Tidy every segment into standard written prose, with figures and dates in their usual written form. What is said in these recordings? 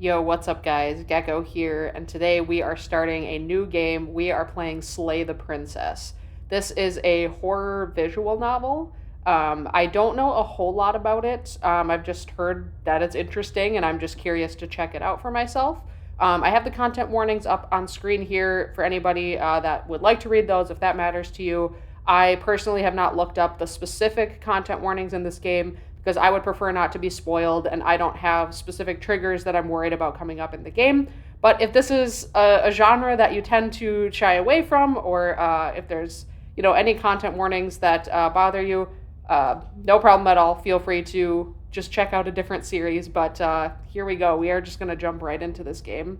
Yo, what's up, guys? Gecko here, and today we are starting a new game. We are playing Slay the Princess. This is a horror visual novel. I don't know a whole lot about it. I've just heard that it's interesting, and I'm just curious to check it out for myself. I have the content warnings up on screen here for anybody that would like to read those if that matters to you. I personally have not looked up the specific content warnings in this game because I would prefer not to be spoiled, and I don't have specific triggers that I'm worried about coming up in the game. But if this is a genre that you tend to shy away from, or if there's any content warnings that bother you, no problem at all. Feel free to just check out a different series. But here we go. We are just going to jump right into this game.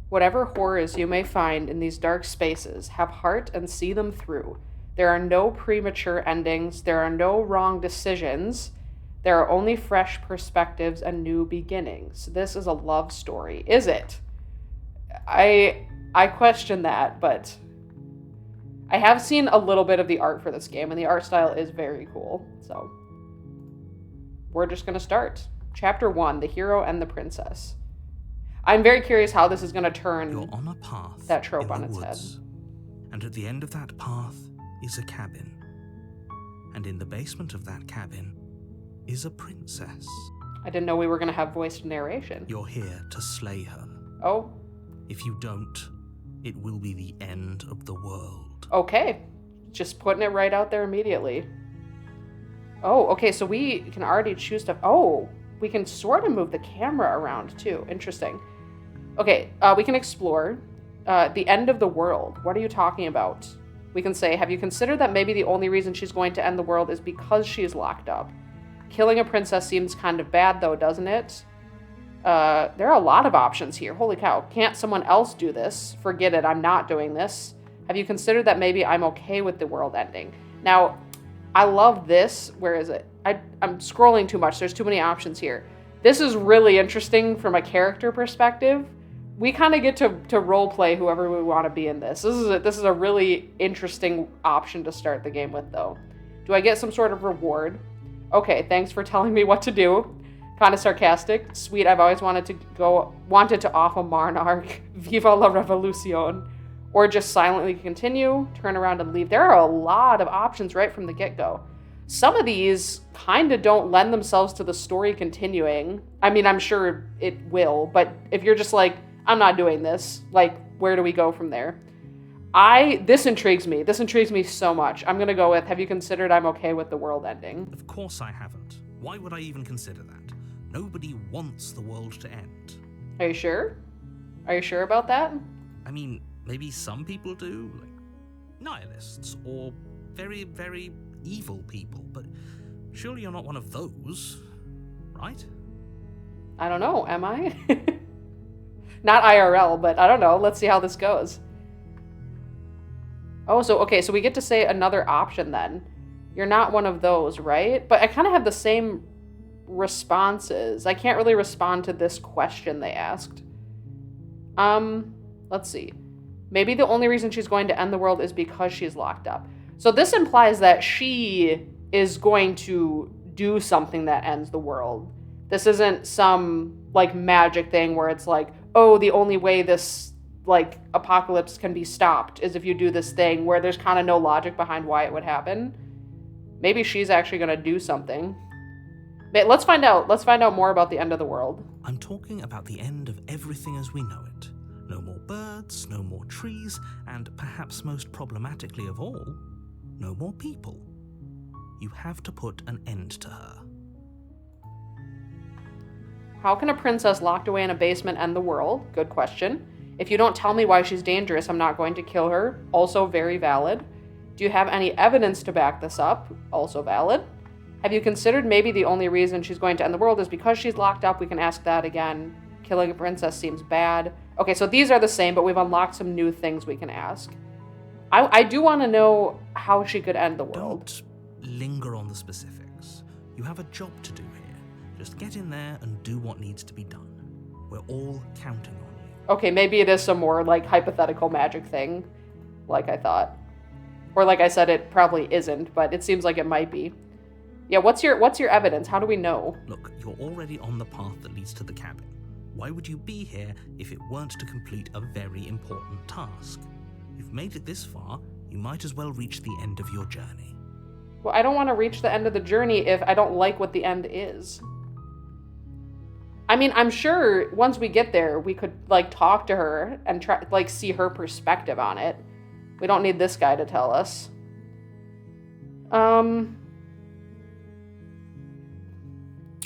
Whatever horrors you may find in these dark spaces, have heart and see them through. There are no premature endings. There are no wrong decisions. There are only fresh perspectives and new beginnings. This is a love story. Is it? I question that, but I have seen a little bit of the art for this game, and the art style is very cool. So we're just going to start. Chapter 1, The Hero and the Princess. I'm very curious how this is going to turn You're on a path that trope in on the its woods, head. And at the end of that path is a cabin. And in the basement of that cabin is a princess. I didn't know we were going to have voiced narration. You're here to slay her. Oh, If you don't, it will be the end of the world. okay. Just putting it right out there immediately. Oh, okay, so we can already choose to... Oh, we can sort of move the camera around, too. Interesting. Okay, we can explore. The end of the world. What are you talking about? We can say, have you considered that maybe the only reason she's going to end the world is because she's locked up? Killing a princess seems kind of bad, though, doesn't it? There are a lot of options here. Holy cow. Can't someone else do this? Forget it, I'm not doing this. Have you considered that maybe I'm okay with the world ending? Now, I love this. Where is it? I'm scrolling too much. There's too many options here. This is really interesting from a character perspective. We kind of get to role play whoever we want to be in this. This is a really interesting option to start the game with, though. Do I get some sort of reward? Okay, thanks for telling me what to do. Kind of sarcastic. Sweet, I've always wanted to off a monarch. Viva la revolucion. Or just silently continue, turn around and leave. There are a lot of options right from the get-go. Some of these kind of don't lend themselves to the story continuing. I mean, I'm sure it will, but if you're just like, I'm not doing this, like, where do we go from there? This intrigues me. This intrigues me so much. I'm going to go with, have you considered I'm okay with the world ending? Of course I haven't. Why would I even consider that? Nobody wants the world to end. Are you sure? Are you sure about that? I mean, maybe some people do, like nihilists or very, very evil people, but surely you're not one of those, right? I don't know, am I? Not IRL, but I don't know. Let's see how this goes. Oh, so we get to say another option then. You're not one of those, right? But I kind of have the same responses. I can't really respond to this question they asked. Let's see. Maybe the only reason she's going to end the world is because she's locked up. So this implies that she is going to do something that ends the world. This isn't some, like, magic thing where it's like, oh, the only way this, like, apocalypse can be stopped is if you do this thing, where there's kind of no logic behind why it would happen. Maybe she's actually going to do something. But let's find out. Let's find out more about the end of the world. I'm talking about the end of everything as we know it. No more birds, no more trees, and perhaps most problematically of all, no more people. You have to put an end to her. How can a princess locked away in a basement end the world? Good question. If you don't tell me why she's dangerous, I'm not going to kill her. Also very valid. Do you have any evidence to back this up? Also valid. Have you considered maybe the only reason she's going to end the world is because she's locked up? We can ask that again. Killing a princess seems bad. Okay, so these are the same, but we've unlocked some new things we can ask. I do want to know how she could end the world. Don't linger on the specifics. You have a job to do here. Just get in there and do what needs to be done. We're all counting on you. Okay, maybe it is some more, like, hypothetical magic thing, like I thought. Or like I said, it probably isn't, but it seems like it might be. Yeah, what's your evidence? How do we know? Look, you're already on the path that leads to the cabin. Why would you be here if it weren't to complete a very important task? You've made it this far, you might as well reach the end of your journey. Well, I don't want to reach the end of the journey if I don't like what the end is. I mean, I'm sure once we get there, we could, like, talk to her and try, like, see her perspective on it. We don't need this guy to tell us.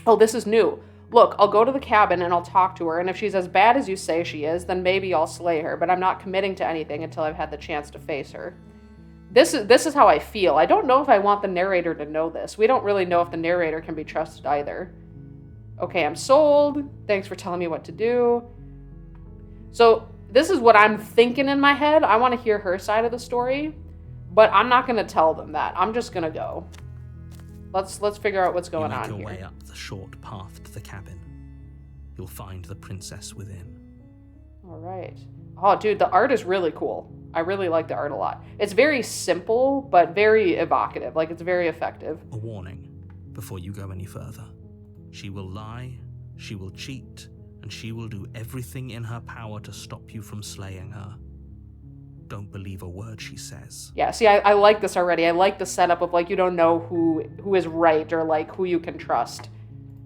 Oh, this is new. Look, I'll go to the cabin and I'll talk to her, and if she's as bad as you say she is, then maybe I'll slay her, but I'm not committing to anything until I've had the chance to face her. This is how I feel. I don't know if I want the narrator to know this. We don't really know if the narrator can be trusted either. Okay, I'm sold. Thanks for telling me what to do. So this is what I'm thinking in my head. I want to hear her side of the story, but I'm not going to tell them that. I'm just going to go. Let's figure out what's going on here. You make your way up the short path to the cabin. You'll find the princess within. All right. Oh, dude, the art is really cool. I really like the art a lot. It's very simple, but very evocative. Like, it's very effective. A warning before you go any further. She will lie, she will cheat, and she will do everything in her power to stop you from slaying her. Don't believe a word she says. Yeah, see, I like this already. I like the setup of, like, you don't know who is right or, like, who you can trust.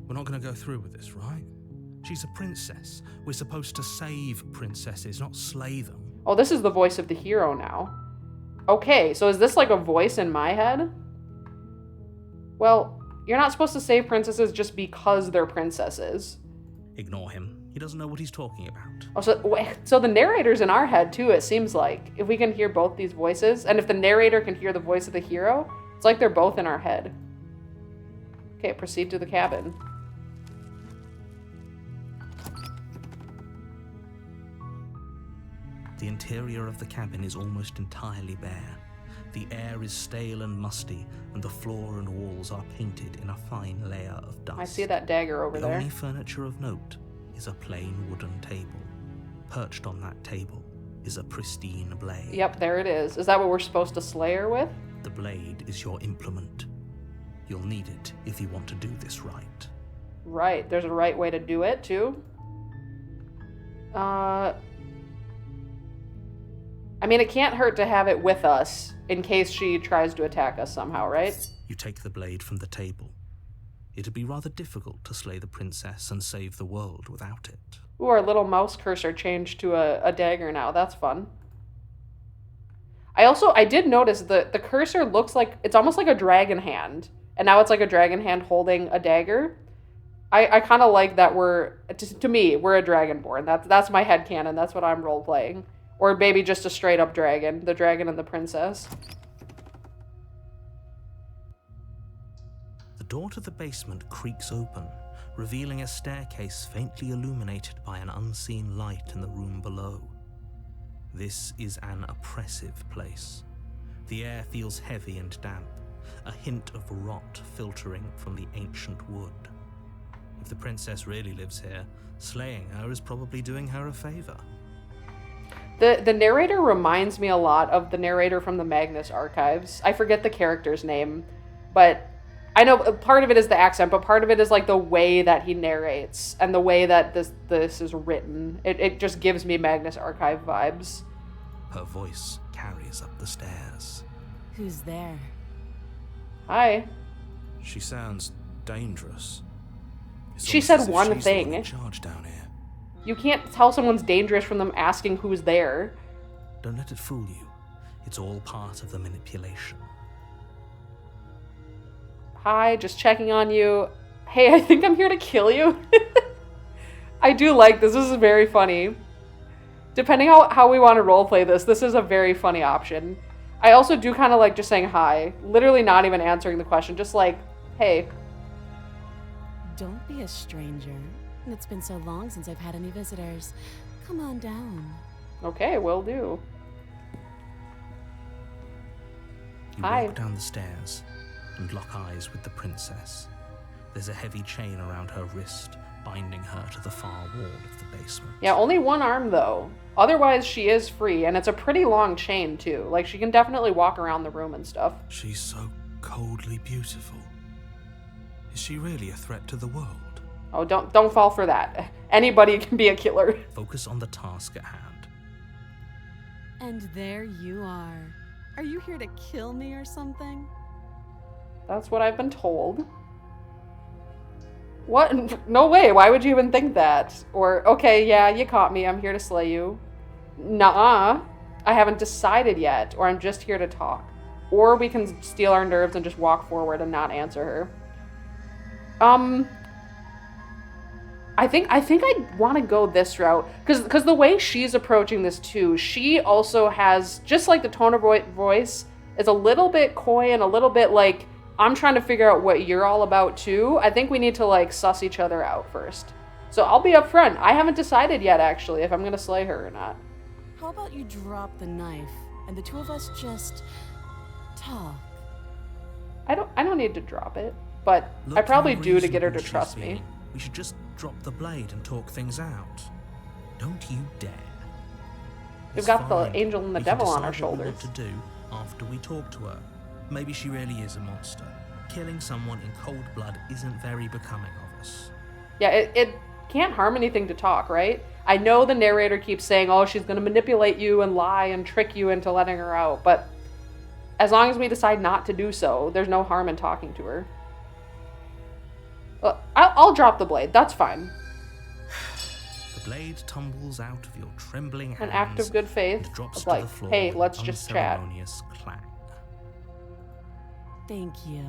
We're not going to go through with this, right? She's a princess. We're supposed to save princesses, not slay them. Oh, this is the voice of the hero now. Okay, so is this like a voice in my head? Well, you're not supposed to save princesses just because they're princesses. Ignore him. He doesn't know what he's talking about. Oh, so the narrator's in our head too, it seems like. If we can hear both these voices, and if the narrator can hear the voice of the hero, it's like they're both in our head. Okay, proceed to the cabin. The interior of the cabin is almost entirely bare. The air is stale and musty, and the floor and walls are painted in a fine layer of dust. I see that dagger over there. The only furniture of note is a plain wooden table. Perched on that table is a pristine blade. Yep, there it is. Is that what we're supposed to slay her with? The blade is your implement. You'll need it if you want to do this right. Right, there's a right way to do it, too. I mean, it can't hurt to have it with us in case she tries to attack us somehow, right? You take the blade from the table. It'd be rather difficult to slay the princess and save the world without it. Ooh, our little mouse cursor changed to a dagger now. That's fun. I did notice the cursor looks like, it's almost like a dragon hand. And now it's like a dragon hand holding a dagger. I kind of like that to me, we're a dragonborn. That's my headcanon. That's what I'm role-playing. Or maybe just a straight-up dragon. The dragon and the princess. The door to the basement creaks open, revealing a staircase faintly illuminated by an unseen light in the room below. This is an oppressive place. The air feels heavy and damp, a hint of rot filtering from the ancient wood. If the princess really lives here, slaying her is probably doing her a favor. The narrator reminds me a lot of the narrator from the Magnus Archives. I forget the character's name, but I know part of it is the accent, but part of it is like the way that he narrates and the way that this is written. It just gives me Magnus Archive vibes. Her voice carries up the stairs. Who's there? Hi. She sounds dangerous. She said one thing. In charge down here. You can't tell someone's dangerous from them asking who's there. Don't let it fool you. It's all part of the manipulation. Hi, just checking on you. Hey, I think I'm here to kill you. I do like this. This is very funny. Depending on how we want to roleplay this is a very funny option. I also do kind of like just saying hi. Literally not even answering the question. Just like, hey. Don't be a stranger. It's been so long since I've had any visitors. Come on down. Okay, will do. You Hi. walk down the stairs and lock eyes with the princess. There's a heavy chain around her wrist, binding her to the far wall of the basement. Yeah, only one arm though. Otherwise, she is free, and it's a pretty long chain too. Like, she can definitely walk around the room and stuff. She's so coldly beautiful. Is she really a threat to the world? Oh, don't fall for that. Anybody can be a killer. Focus on the task at hand. And there you are. Are you here to kill me or something? That's what I've been told. What? No way. Why would you even think that? Or, okay, yeah, you caught me. I'm here to slay you. Nuh-uh. I haven't decided yet. Or I'm just here to talk. Or we can steal our nerves and just walk forward and not answer her. I think I want to go this route. Because the way she's approaching this too, she also has, just like the tone of voice, is a little bit coy and a little bit like, I'm trying to figure out what you're all about too. I think we need to like suss each other out first. So I'll be upfront. I haven't decided yet actually if I'm gonna slay her or not. How about you drop the knife and the two of us just talk? I don't need to drop it, but Look I probably how do to get her to reasonable trust she's me. being. We should just drop the blade and talk things out. Don't you dare. We've It's got the fine. angel and the We can devil on our decide what we shoulders. want to do after we talk to her. Maybe she really is a monster. Killing someone in cold blood isn't very becoming of us. Yeah, it can't harm anything to talk, right? I know the narrator keeps saying, oh, she's going to manipulate you and lie and trick you into letting her out, but as long as we decide not to do so, there's no harm in talking to her. I'll drop the blade. That's fine. The blade tumbles out of your trembling hands An act of good faith. and drops Of to like, the floor hey, with let's an just chat. unceremonious clang. Thank you.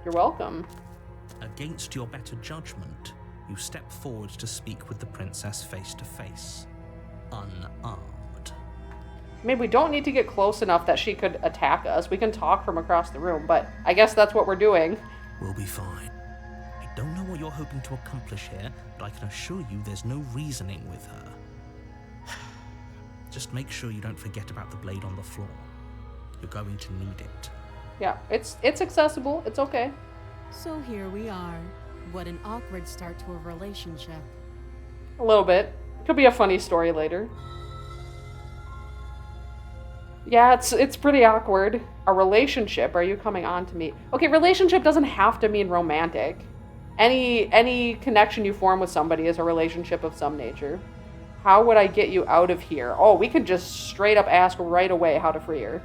You're welcome. Against your better judgment, you step forward to speak with the princess face to face, unarmed. Maybe we don't need to get close enough that she could attack us. We can talk from across the room, but I guess that's what we're doing. We'll be fine. I don't know what you're hoping to accomplish here, but I can assure you there's no reasoning with her. Just make sure you don't forget about the blade on the floor. You're going to need it. Yeah, it's accessible. It's okay. So here we are. What an awkward start to a relationship. A little bit. Could be a funny story later. Yeah, it's pretty awkward. A relationship. Are you coming on to me? Okay, relationship doesn't have to mean romantic. Any connection you form with somebody is a relationship of some nature. How would I get you out of here? Oh, we could just straight up ask right away how to free her.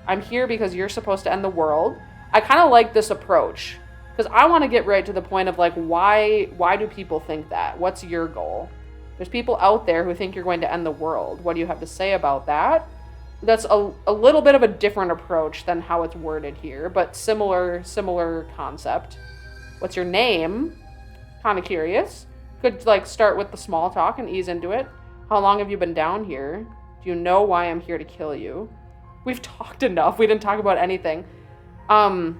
I'm here because you're supposed to end the world. I kind of like this approach. Because I want to get right to the point of like, why do people think that? What's your goal? There's people out there who think you're going to end the world. What do you have to say about that? That's a little bit of a different approach than how it's worded here, but similar concept. What's your name? Kind of curious. Could like start with the small talk and ease into it. How long have you been down here? Do you know why I'm here to kill you? We've talked enough. We didn't talk about anything. I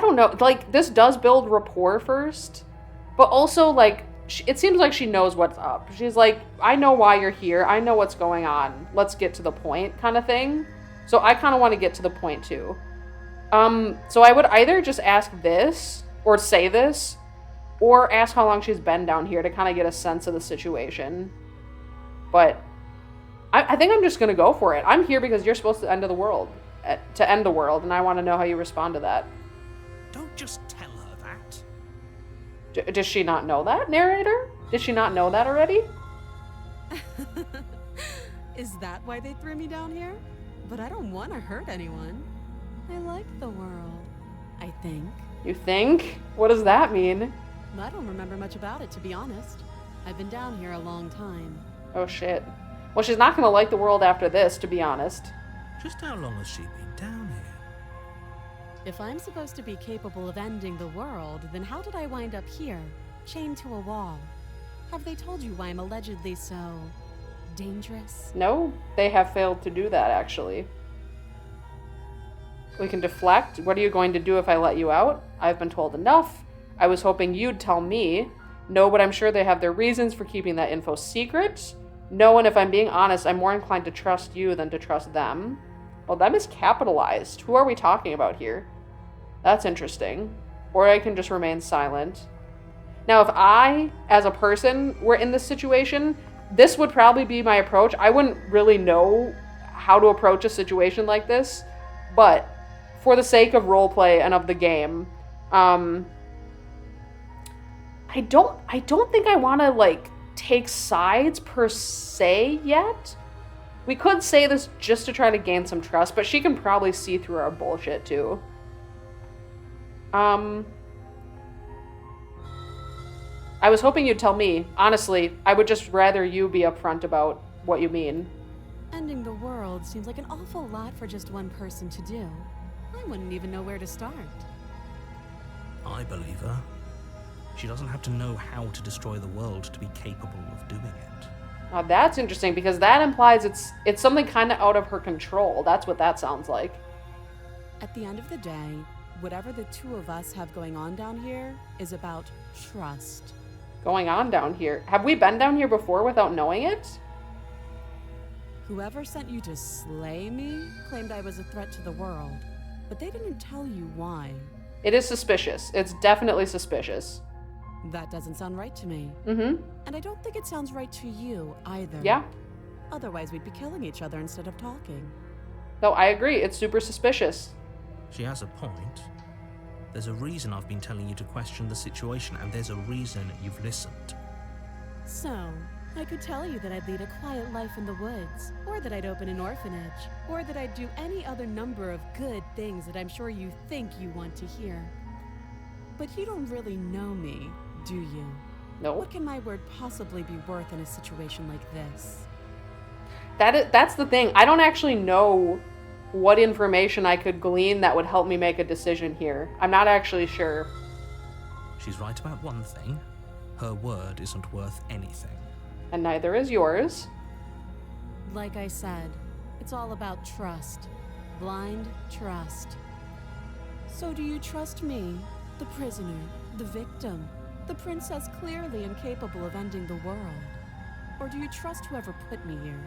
don't know. Like, this does build rapport first, but also, like, it seems like she knows what's up. She's like, I know why you're here. I know what's going on. Let's get to the point kind of thing. So I kind of want to get to the point, too. So I would either just ask this, or say this, or ask how long she's been down here to kind of get a sense of the situation. But I think I'm just going to go for it. I'm here because you're supposed to end the world, and I want to know how you respond to that. Don't just tell her that. Does she not know that, narrator? Did she not know that already? Is that why they threw me down here? But I don't want to hurt anyone. I like the world, I think. You think? What does that mean? I don't remember much about it, to be honest. I've been down here a long time. Oh, shit. Well, she's not going to like the world after this, to be honest. Just how long has she been down here? If I'm supposed to be capable of ending the world, then how did I wind up here, chained to a wall? Have they told you why I'm allegedly so dangerous? No, they have failed to do that, actually. We can deflect. What are you going to do if I let you out? I've been told enough. I was hoping you'd tell me. No, but I'm sure they have their reasons for keeping that info secret. No, and if I'm being honest, I'm more inclined to trust you than to trust them. Well, them is capitalized. Who are we talking about here? That's interesting. Or I can just remain silent. Now, if I, as a person, were in this situation, this would probably be my approach. I wouldn't really know how to approach a situation like this, but for the sake of roleplay and of the game, I don't think I want to, like, take sides per se yet. We could say this just to try to gain some trust, but she can probably see through our bullshit too. I was hoping you'd tell me. Honestly, I would just rather you be upfront about what you mean. Ending the world seems like an awful lot for just one person to do. I wouldn't even know where to start. I believe her. She doesn't have to know how to destroy the world to be capable of doing it. Now that's interesting, because that implies it's something kind of out of her control. That's what that sounds like. At the end of the day, whatever the two of us have going on down here is about trust. Going on down here. Have we been down here before without knowing it? Whoever sent you to slay me claimed I was a threat to the world, but they didn't tell you why. It is suspicious. It's definitely suspicious. That doesn't sound right to me. Mm-hmm. And I don't think it sounds right to you either. Yeah. Otherwise, we'd be killing each other instead of talking. No, I agree. It's super suspicious. She has a point. There's a reason I've been telling you to question the situation, and there's a reason you've listened. So, I could tell you that I'd lead a quiet life in the woods, or that I'd open an orphanage, or that I'd do any other number of good things that I'm sure you think you want to hear. But you don't really know me, do you? No. What can my word possibly be worth in a situation like this? That's the thing. I don't actually know what information I could glean that would help me make a decision here. I'm not actually sure. She's right about one thing. Her word isn't worth anything. And neither is yours. Like I said, it's all about trust. Blind trust. So do you trust me, the prisoner, the victim, the princess clearly incapable of ending the world? Or do you trust whoever put me here?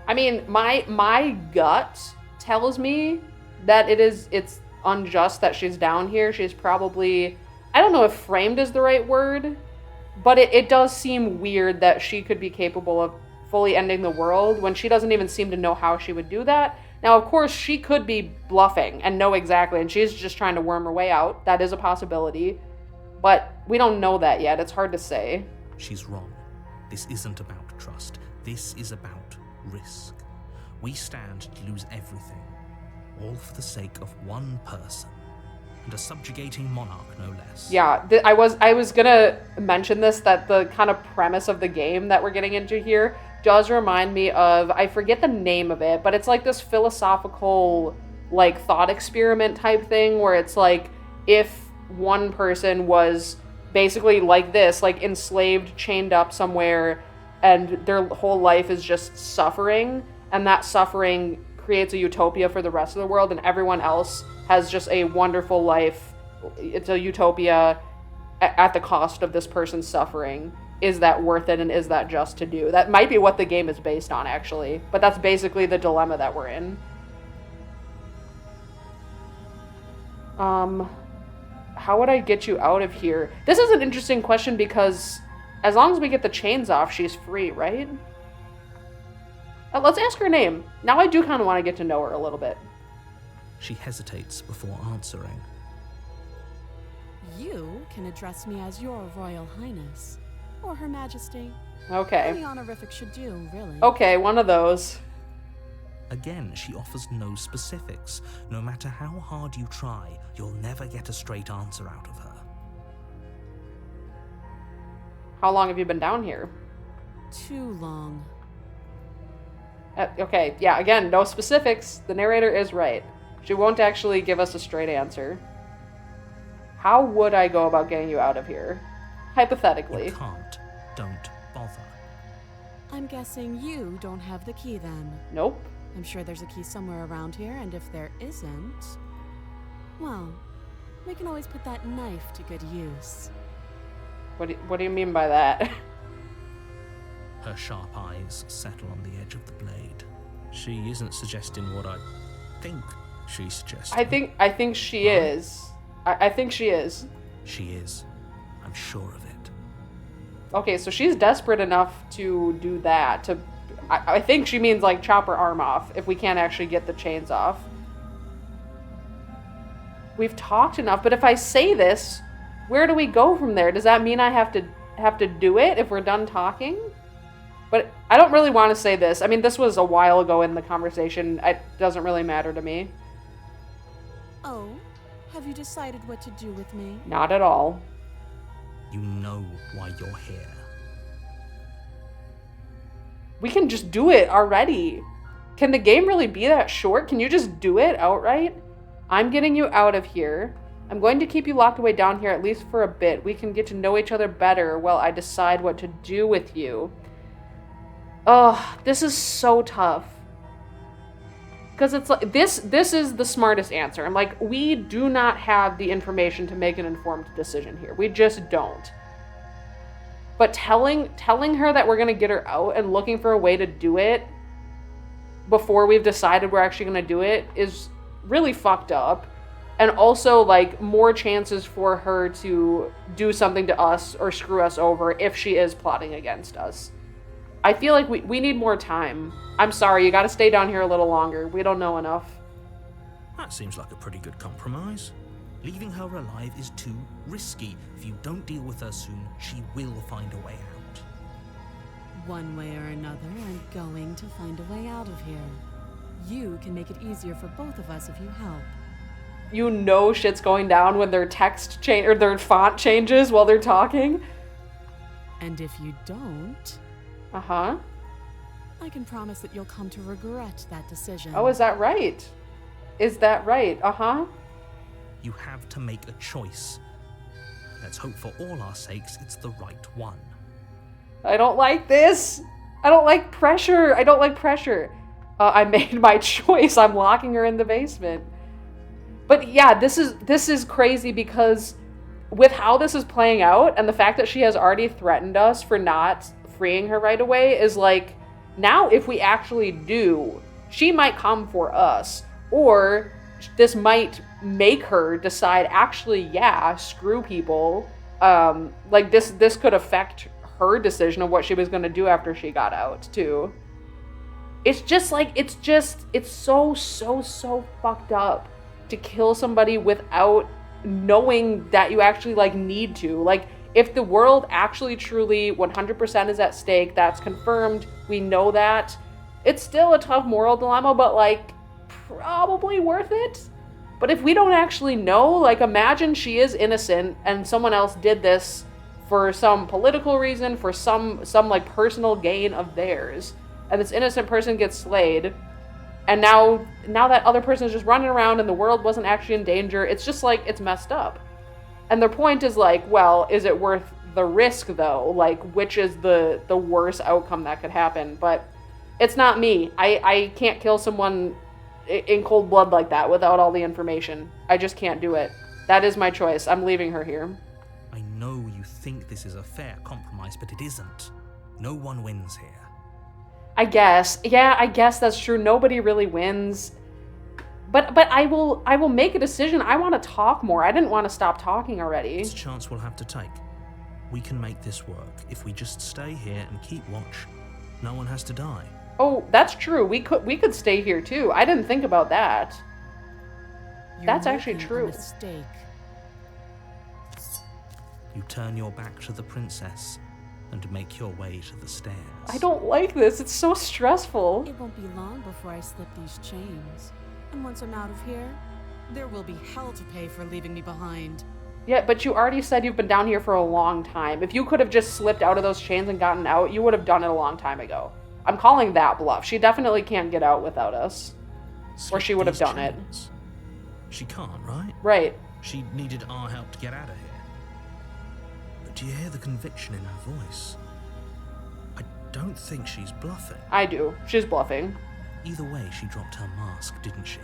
I mean, my gut tells me that it's unjust that she's down here. She's probably, I don't know if framed is the right word, but it does seem weird that she could be capable of fully ending the world when she doesn't even seem to know how she would do that. Now, of course, she could be bluffing and know exactly, and she's just trying to worm her way out. That is a possibility. But we don't know that yet. It's hard to say. She's wrong. This isn't about trust. This is about risk. We stand to lose everything, all for the sake of one person, and a subjugating monarch, no less. Yeah, I was gonna mention this, that the kind of premise of the game that we're getting into here does remind me of, I forget the name of it, but it's like this philosophical, like, thought experiment type thing where it's like, if one person was basically like this, like enslaved, chained up somewhere, and their whole life is just suffering, and that suffering creates a utopia for the rest of the world, and everyone else has just a wonderful life. It's a utopia at the cost of this person's suffering. Is that worth it, and is that just to do? That might be what the game is based on, actually. But that's basically the dilemma that we're in. How would I get you out of here? This is an interesting question because as long as we get the chains off, she's free, right? Let's ask her name. Now I do kind of want to get to know her a little bit. She hesitates before answering. You can address me as your Royal Highness, or Her Majesty. Okay. Any honorific should do, really. Okay, one of those. Again, she offers no specifics. No matter how hard you try, you'll never get a straight answer out of her. How long have you been down here? Too long. Okay, yeah, again, no specifics. The narrator is right. She won't actually give us a straight answer. How would I go about getting you out of here? Hypothetically. You can't. Don't bother. I'm guessing you don't have the key then. Nope. I'm sure there's a key somewhere around here, and if there isn't, well, we can always put that knife to good use. What do you mean by that? Her sharp eyes settle on the edge of the blade. She isn't suggesting what I think she's suggesting. I think she is. I think she is. She is. I'm sure of it. Okay, so she's desperate enough to do that. I think she means, like, chop her arm off if we can't actually get the chains off. we've talked enough. But if I say this, where do we go from there? Does that mean I have to do it if we're done talking? But I don't really want to say this. I mean, this was a while ago in the conversation. It doesn't really matter to me. Oh, have you decided what to do with me? Not at all. You know why you're here. We can just do it already. Can the game really be that short? Can you just do it outright? I'm getting you out of here. I'm going to keep you locked away down here at least for a bit. We can get to know each other better while I decide what to do with you. Oh, this is so tough. Because it's like, this is the smartest answer. I'm like, we do not have the information to make an informed decision here. We just don't. But telling her that we're going to get her out and looking for a way to do it before we've decided we're actually going to do it is really fucked up. And also, like, more chances for her to do something to us or screw us over if she is plotting against us. I feel like we need more time. I'm sorry, you gotta stay down here a little longer. We don't know enough. That seems like a pretty good compromise. Leaving her alive is too risky. If you don't deal with her soon, she will find a way out. One way or another, I'm going to find a way out of here. You can make it easier for both of us if you help. You know shit's going down when their text change or their font changes while they're talking. And if you don't... Uh-huh. I can promise that you'll come to regret that decision. Oh, is that right? Is that right? Uh-huh. You have to make a choice. Let's hope for all our sakes it's the right one. I don't like this. I don't like pressure. I don't like pressure. I made my choice. I'm locking her in the basement. But yeah, this is crazy because with how this is playing out and the fact that she has already threatened us for not freeing her right away is like, now if we actually do, she might come for us, or this might make her decide, actually, yeah, screw people. Like this could affect her decision of what she was going to do after she got out too. It's just like, it's so fucked up to kill somebody without knowing that you actually like need to. Like, if the world actually truly 100% is at stake, that's confirmed, we know that, it's still a tough moral dilemma, but like, probably worth it. But if we don't actually know, like, imagine she is innocent and someone else did this for some political reason, for some like personal gain of theirs, and this innocent person gets slayed, and now that other person is just running around and the world wasn't actually in danger. It's just like, it's messed up. And their point is like, well, is it worth the risk though? Like, which is the worst outcome that could happen? But it's not me. I can't kill someone in cold blood like that without all the information. I just can't do it. That is my choice. I'm leaving her here. I know you think this is a fair compromise, but it isn't. No one wins here. I guess. Yeah, I guess that's true. Nobody really wins. But I will make a decision. I want to talk more. I didn't want to stop talking already. It's a chance we'll have to take. We can make this work. If we just stay here and keep watch, no one has to die. Oh, that's true. We could stay here too. I didn't think about that. That's actually true. A mistake. You turn your back to the princess and make your way to the stairs. I don't like this. It's so stressful. It won't be long before I slip these chains. And once I'm out of here, there will be hell to pay for leaving me behind. Yeah, but you already said you've been down here for a long time. If you could have just slipped out of those chains and gotten out, you would have done it a long time ago. I'm calling that bluff. She definitely can't get out without us. Or she would have done it. She can't, right? Right. She needed our help to get out of here. But do you hear the conviction in her voice? I don't think she's bluffing. I do. She's bluffing. Either way, she dropped her mask, didn't she?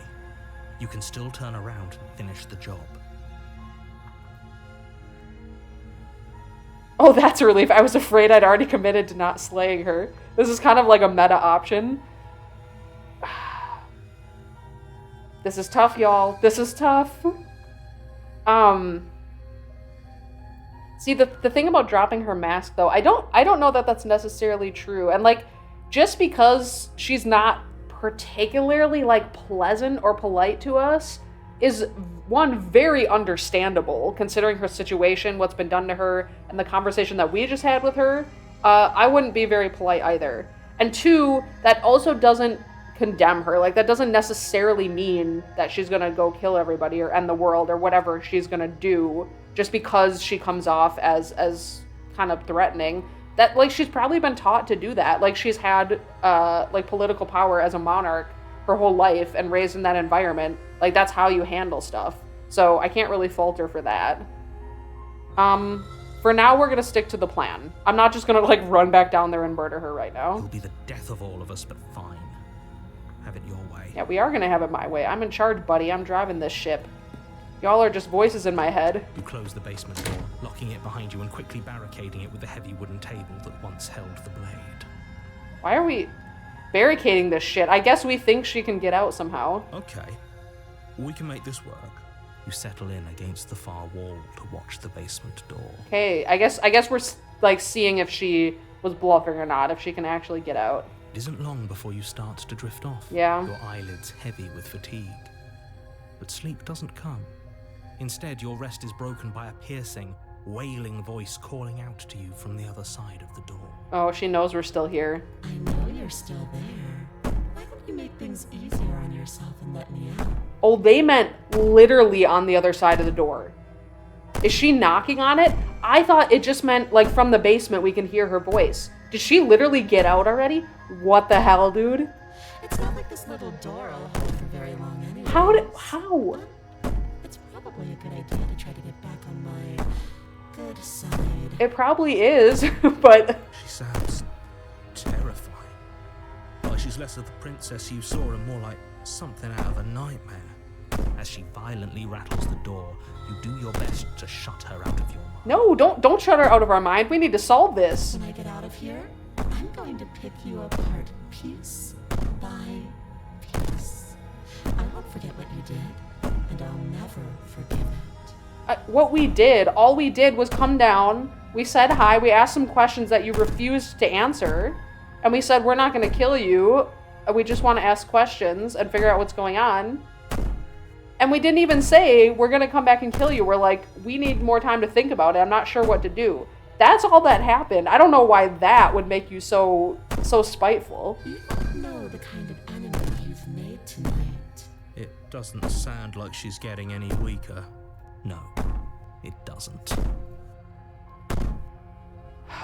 You can still turn around and finish the job. Oh, that's a relief. I was afraid I'd already committed to not slaying her. This is kind of like a meta option. This is tough, y'all. This is tough. See, the thing about dropping her mask, though, I don't know that that's necessarily true. And, like, just because she's not particularly, like, pleasant or polite to us is one, very understandable, considering her situation, what's been done to her, and the conversation that we just had with her. I wouldn't be very polite either. And two, that also doesn't condemn her. Like, that doesn't necessarily mean that she's gonna go kill everybody or end the world or whatever she's gonna do just because she comes off as kind of threatening. That, like, she's probably been taught to do that. Like, she's had, like, political power as a monarch her whole life and raised in that environment. Like, that's how you handle stuff. So I can't really fault her for that. For now, we're gonna stick to the plan. I'm not just gonna, like, run back down there and murder her right now. It'll be the death of all of us, but fine. Have it your way. Yeah, we are gonna have it my way. I'm in charge, buddy. I'm driving this ship. Y'all are just voices in my head. You close the basement door, locking it behind you and quickly barricading it with the heavy wooden table that once held the blade. Why are we barricading this shit? I guess we think she can get out somehow. Okay, we can make this work. You settle in against the far wall to watch the basement door. Okay, I guess we're, like, seeing if she was bluffing or not, if she can actually get out. It isn't long before you start to drift off. Yeah. Your eyelids heavy with fatigue. But sleep doesn't come. Instead, your rest is broken by a piercing, wailing voice calling out to you from the other side of the door. Oh, she knows we're still here. I know you're still there. Why don't you make things easier on yourself and let me out? Oh, they meant literally on the other side of the door. Is she knocking on it? I thought it just meant, like, from the basement we can hear her voice. Did she literally get out already? What the hell, dude? It's not like this little door will hold for very long anyway. How? It's probably a good idea to try to get back on my good side. It probably is, but... She sounds terrifying. Like she's less of the princess you saw and more like something out of a nightmare. As she violently rattles the door, you do your best to shut her out of your mind. No, don't shut her out of our mind. We need to solve this. When I get out of here, I'm going to pick you apart piece by piece. I won't forget what you did, and I'll never forgive it. What we did, all we did was come down, we said hi, we asked some questions that you refused to answer, and we said we're not going to kill you, we just want to ask questions and figure out what's going on. And we didn't even say we're going to come back and kill you. We're like, we need more time to think about it. I'm not sure what to do. That's all that happened. I don't know why that would make you so spiteful. You don't know the kind of enemy you've made tonight. It doesn't sound like she's getting any weaker. No, it doesn't.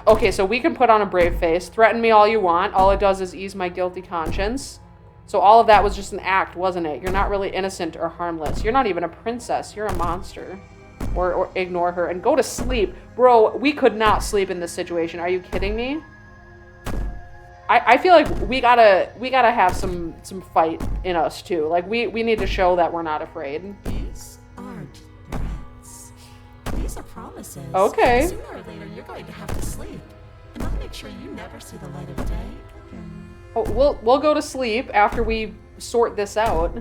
Okay, so we can put on a brave face. Threaten me all you want. All it does is ease my guilty conscience. So all of that was just an act, wasn't it? You're not really innocent or harmless. You're not even a princess. You're a monster. Or ignore her and go to sleep. Bro, we could not sleep in this situation. Are you kidding me? I feel like we gotta have some fight in us too. Like we need to show that we're not afraid. These aren't threats. These are promises. Okay. Sooner or later, you're going to have to sleep. And I'll make sure you never see the light of day again. Oh, we'll go to sleep after we sort this out.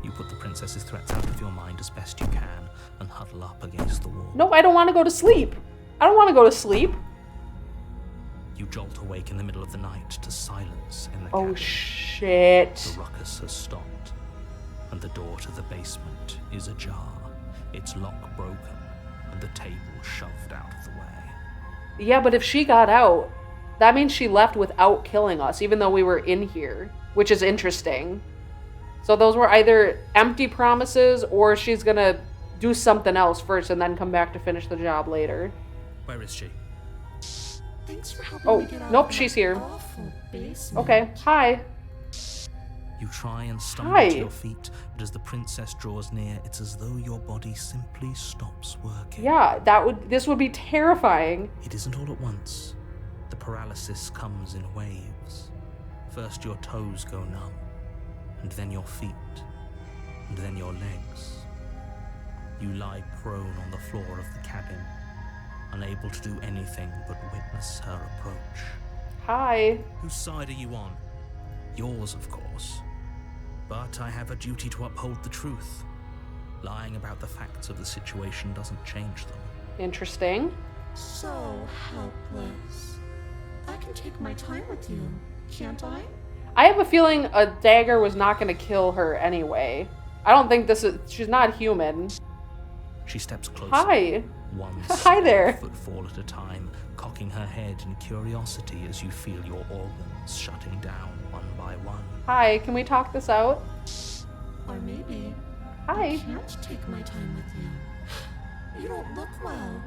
You put the princess's threats out of your mind as best you can and huddle up against the wall. No, I don't want to go to sleep. I don't want to go to sleep. You jolt awake in the middle of the night to silence in the Oh, cabin. shit. The ruckus has stopped, and the door to the basement is ajar, its lock broken, and the table shoved out of the way. Yeah, but if she got out, that means she left without killing us, even though we were in here, which is interesting. So those were either empty promises, or she's gonna do something else first and then come back to finish the job later. Where is she? Thanks for helping Oh, me get out nope, of she's that here. awful basement. Okay, hi. You try and stumble Hi. to your feet, but as the princess draws near, it's as though your body simply stops working. Yeah, this would be terrifying. It isn't all at once. The paralysis comes in waves. First your toes go numb, and then your feet, and then your legs. You lie prone on the floor of the cabin, unable to do anything but witness her approach. Hi. Whose side are you on? Yours, of course. But I have a duty to uphold the truth. Lying about the facts of the situation doesn't change them. Interesting. So helpless. I can take my time with you, can't I? I have a feeling a dagger was not going to kill her anyway. I don't think she's not human. She steps closer. Hi. One Hi there. footfall at a time, cocking her head in curiosity as you feel your organs shutting down one by one. Hi, can we talk this out? Or maybe Hi. I can't take my time with you. You don't look well.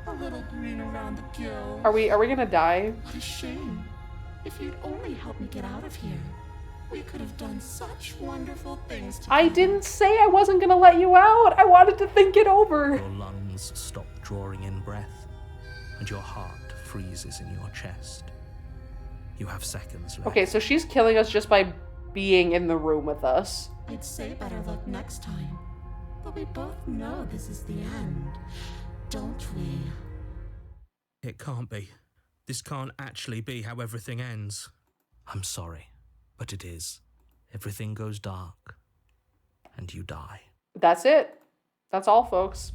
A little green around the gills. Are we gonna die? What a shame. If you'd only help me get out of here, we could have done such wonderful things together. I didn't say I wasn't gonna let you out. I wanted to think it over. Your lungs stop drawing in breath, and your heart freezes in your chest. You have seconds left. Okay, so she's killing us just by being in the room with us. I'd say better luck next time. But we both know this is the end, don't we? It can't be. This can't actually be how everything ends. I'm sorry, but it is. Everything goes dark, and you die. That's it. That's all, folks.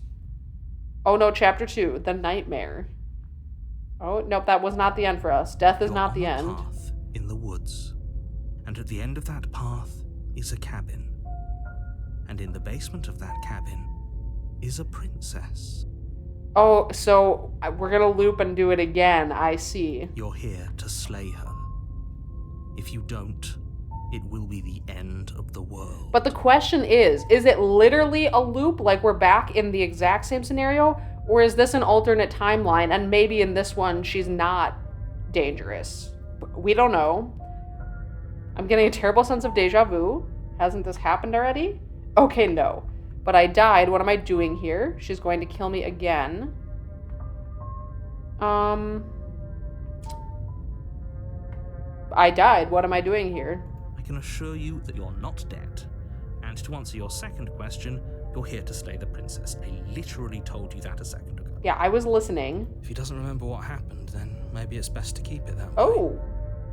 Oh no, chapter 2, the nightmare. Oh, nope, that was not the end for us. Death is You're not on the a end. path in the woods, and at the end of that path is a cabin. And in the basement of that cabin is a princess. Oh, so we're gonna loop and do it again, I see. You're here to slay her. If you don't, it will be the end of the world. But the question is it literally a loop, like we're back in the exact same scenario? Or is this an alternate timeline, and maybe in this one she's not dangerous? We don't know. I'm getting a terrible sense of deja vu. Hasn't this happened already? Okay, no. But I died. What am I doing here? She's going to kill me again. I died. What am I doing here? I can assure you that you're not dead. And to answer your second question, you're here to slay the princess. I literally told you that a second ago. Yeah, I was listening. If he doesn't remember what happened, then maybe it's best to keep it that way. Oh,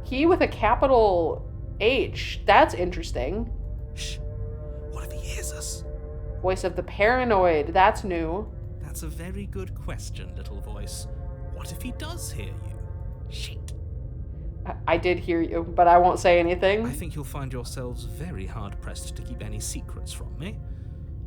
he with a capital H. That's interesting. Shh. What if he hears us? Voice of the paranoid. That's new. That's a very good question, little voice. What if he does hear you? Shit. I did hear you, but I won't say anything. I think you'll find yourselves very hard-pressed to keep any secrets from me.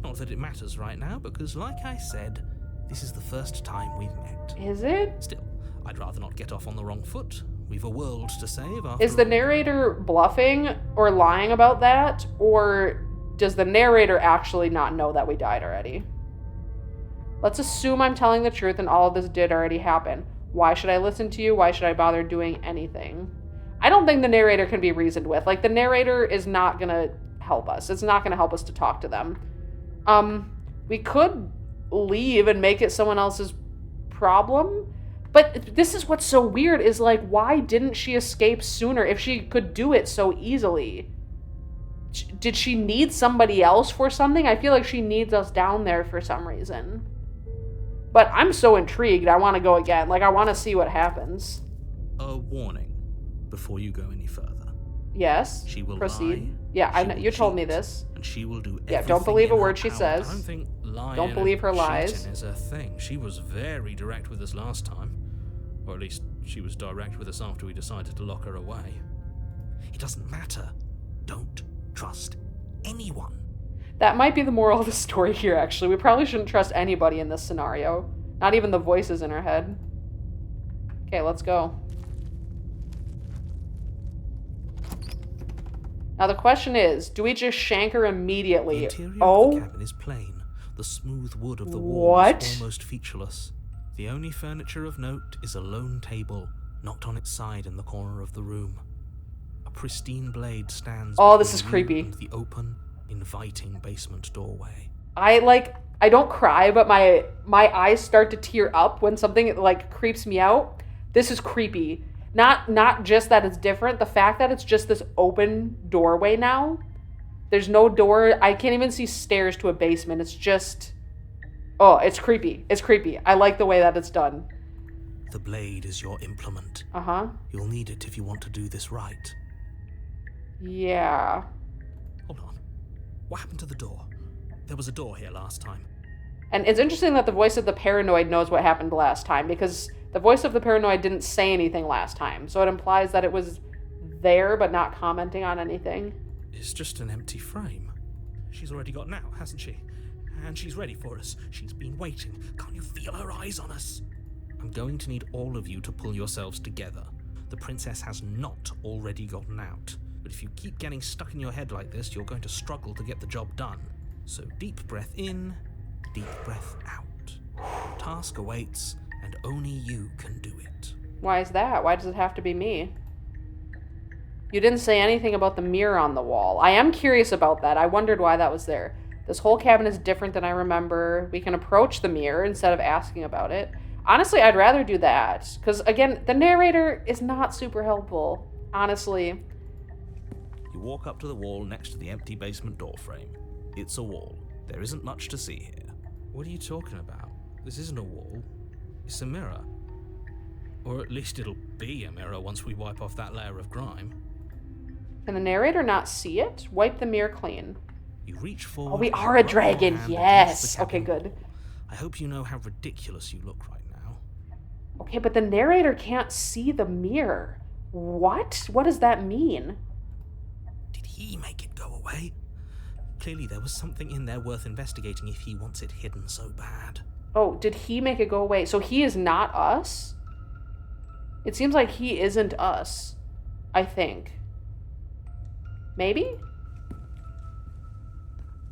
Not that it matters right now, because like I said, this is the first time we've met. Is it? Still, I'd rather not get off on the wrong foot. We've a world to save after Is the all. narrator bluffing or lying about that? Or does the narrator actually not know that we died already? Let's assume I'm telling the truth and all of this did already happen. Why should I listen to you? Why should I bother doing anything? I don't think the narrator can be reasoned with. Like, the narrator is not gonna help us. It's not gonna help us to talk to them. We could leave and make it someone else's problem. But this is what's so weird is, like, why didn't she escape sooner if she could do it so easily? Did she need somebody else for something? I feel like she needs us down there for some reason. But I'm so intrigued. I want to go again. Like, I want to see what happens. A warning before you go any further. Yes. She will proceed. lie. Yeah, I She know. will You told me cheat, this. And she will do Yeah, everything don't believe a in her word she power. says. I don't think lying Don't believe her and lies. cheating is her thing. She was very direct with us last time. Or at least she was direct with us after we decided to lock her away. It doesn't matter. Don't trust anyone. That might be the moral of the story here, actually. We probably shouldn't trust anybody in this scenario. Not even the voices in her head. Okay, let's go. Now the question is, do we just shank her immediately? The interior Oh, of the cabin is plain. The smooth wood of the wall What? is almost featureless. The only furniture of note is a lone table, knocked on its side in the corner of the room. A pristine blade stands Oh, this between is creepy. you and the open, inviting basement doorway. I don't cry, but my eyes start to tear up when something like creeps me out. This is creepy. Not just that it's different, the fact that it's just this open doorway now. There's no door. I can't even see stairs to a basement. It's just, oh, it's creepy. It's creepy. I like the way that it's done. The blade is your implement. Uh-huh. You'll need it if you want to do this right. Yeah. Hold on. What happened to the door? There was a door here last time. And it's interesting that the voice of the paranoid knows what happened last time, because the voice of the paranoid didn't say anything last time. So it implies that it was there, but not commenting on anything. It's just an empty frame. She's already gotten out, hasn't she? And she's ready for us. She's been waiting. Can't you feel her eyes on us? I'm going to need all of you to pull yourselves together. The princess has not already gotten out. But if you keep getting stuck in your head like this, you're going to struggle to get the job done. So deep breath in, deep breath out. Task awaits, and only you can do it. Why is that? Why does it have to be me? You didn't say anything about the mirror on the wall. I am curious about that. I wondered why that was there. This whole cabin is different than I remember. We can approach the mirror instead of asking about it. Honestly, I'd rather do that. Because, again, the narrator is not super helpful. Honestly. You walk up to the wall next to the empty basement door frame. It's a wall. There isn't much to see here. What are you talking about? This isn't a wall. It's a mirror. Or at least it'll be a mirror once we wipe off that layer of grime. Can the narrator not see it? Wipe the mirror clean. You reach forward. Oh, we are a dragon. Yes. Okay, good. I hope you know how ridiculous you look right now. Okay, but the narrator can't see the mirror. What? What does that mean? Did he make it go away? Clearly there was something in there worth investigating if he wants it hidden so bad. Oh, did he make it go away? So he is not us? It seems like he isn't us. I think. Maybe?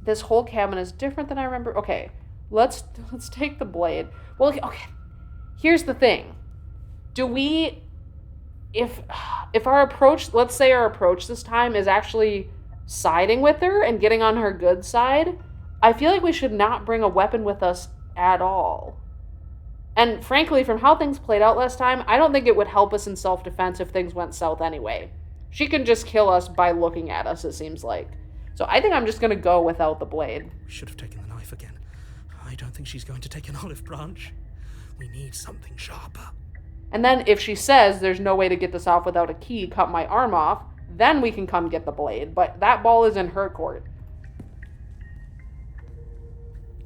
This whole cabin is different than I remember. Okay, let's take the blade. Well, okay. Here's the thing. Do we, if our approach, let's say our approach this time is actually siding with her and getting on her good side, I feel like we should not bring a weapon with us at all. And frankly, from how things played out last time, I don't think it would help us in self-defense if things went south anyway. She can just kill us by looking at us, it seems like. So I think I'm just going to go without the blade. We should have taken the knife again. I don't think she's going to take an olive branch. We need something sharper. And then if she says there's no way to get this off without a key, cut my arm off, then we can come get the blade. But that ball is in her court.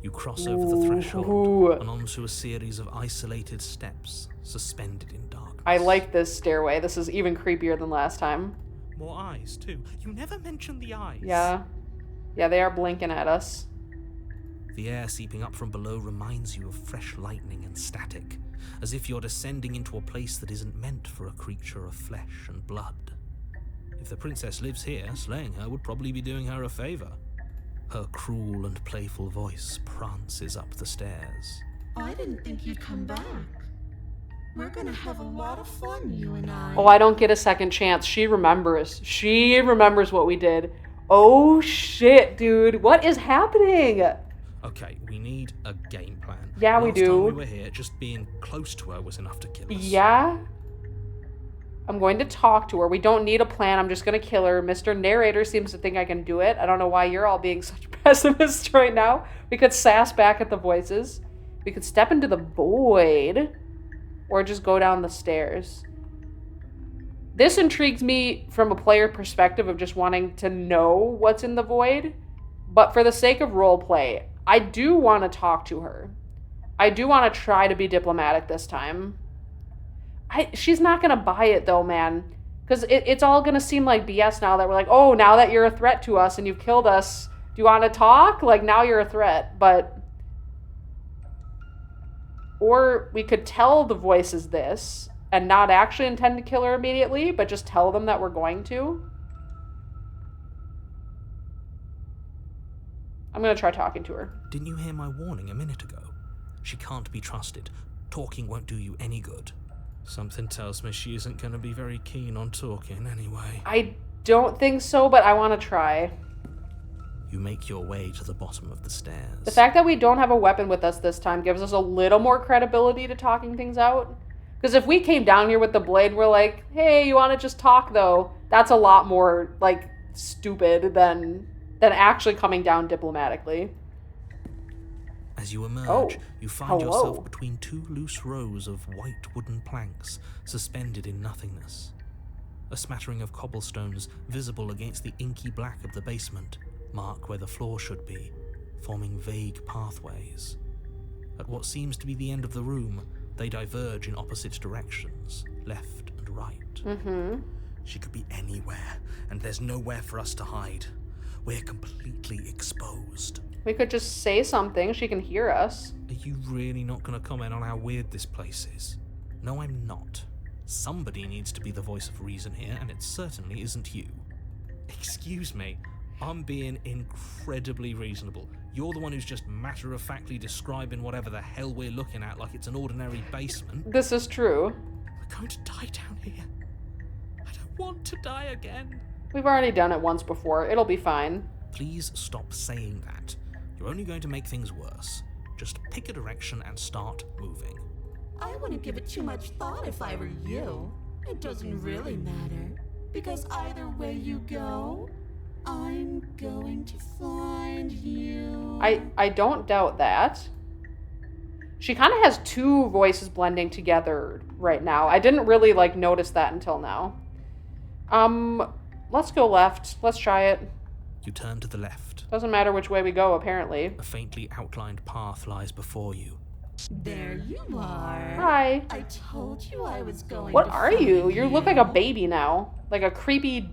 You cross over the threshold and onto a series of isolated steps suspended in darkness. I like this stairway. This is even creepier than last time. More eyes, too. You never mentioned the eyes. Yeah. Yeah, they are blinking at us. The air seeping up from below reminds you of fresh lightning and static, as if you're descending into a place that isn't meant for a creature of flesh and blood. If the princess lives here, slaying her would probably be doing her a favor. Her cruel and playful voice prances up the stairs. I didn't think you'd come back. We're gonna have a lot of fun, you and I. Oh, I don't get a second chance. She remembers. She remembers what we did. Oh, shit, dude. What is happening? Okay, we need a game plan. Yeah, we Last do. time we were here, just being close to her was enough to kill us. Yeah? I'm going to talk to her. We don't need a plan. I'm just going to kill her. Mr. Narrator seems to think I can do it. I don't know why you're all being such pessimists right now. We could sass back at the voices. We could step into the void. Or just go down the stairs. This intrigues me from a player perspective of just wanting to know what's in the void. But for the sake of roleplay, I do want to talk to her. I do want to try to be diplomatic this time. She's not going to buy it, though, man. Because it's all going to seem like BS now that we're like, oh, now that you're a threat to us and you've killed us, do you want to talk? Like, now you're a threat. But... Or we could tell the voices this and not actually intend to kill her immediately, but just tell them that we're going to. I'm going to try talking to her. Didn't you hear my warning a minute ago? She can't be trusted. Talking won't do you any good. Something tells me she isn't going to be very keen on talking anyway. I don't think so, but I want to try. You make your way to the bottom of the stairs. The fact that we don't have a weapon with us this time gives us a little more credibility to talking things out. Because if we came down here with the blade, we're like, hey, you want to just talk, though? That's a lot more, like, stupid than actually coming down diplomatically. As you emerge, you find hello. yourself between two loose rows of white wooden planks suspended in nothingness. A smattering of cobblestones visible against the inky black of the basement mark where the floor should be, forming vague pathways. At what seems to be the end of the room, they diverge in opposite directions, left and right. Mm-hmm. She could be anywhere, and there's nowhere for us to hide. We're completely exposed. We could just say something. She can hear us. Are you really not going to comment on how weird this place is? No, I'm not. Somebody needs to be the voice of reason here, and it certainly isn't you. Excuse me, I'm being incredibly reasonable. You're the one who's just matter-of-factly describing whatever the hell we're looking at like it's an ordinary basement. This is true. We're going to die down here. I don't want to die again. We've already done it once before. It'll be fine. Please stop saying that. You're only going to make things worse. Just pick a direction and start moving. I wouldn't give it too much thought if I were you. It doesn't really matter, because either way you go, I'm going to find you. I don't doubt that. She kind of has two voices blending together right now. I didn't really, notice that until now. Let's go left. Let's try it. You turn to the left. Doesn't matter which way we go, apparently. A faintly outlined path lies before you. There you are. Hi. I told you I was going What to are find you? You look like a baby now. Like a creepy,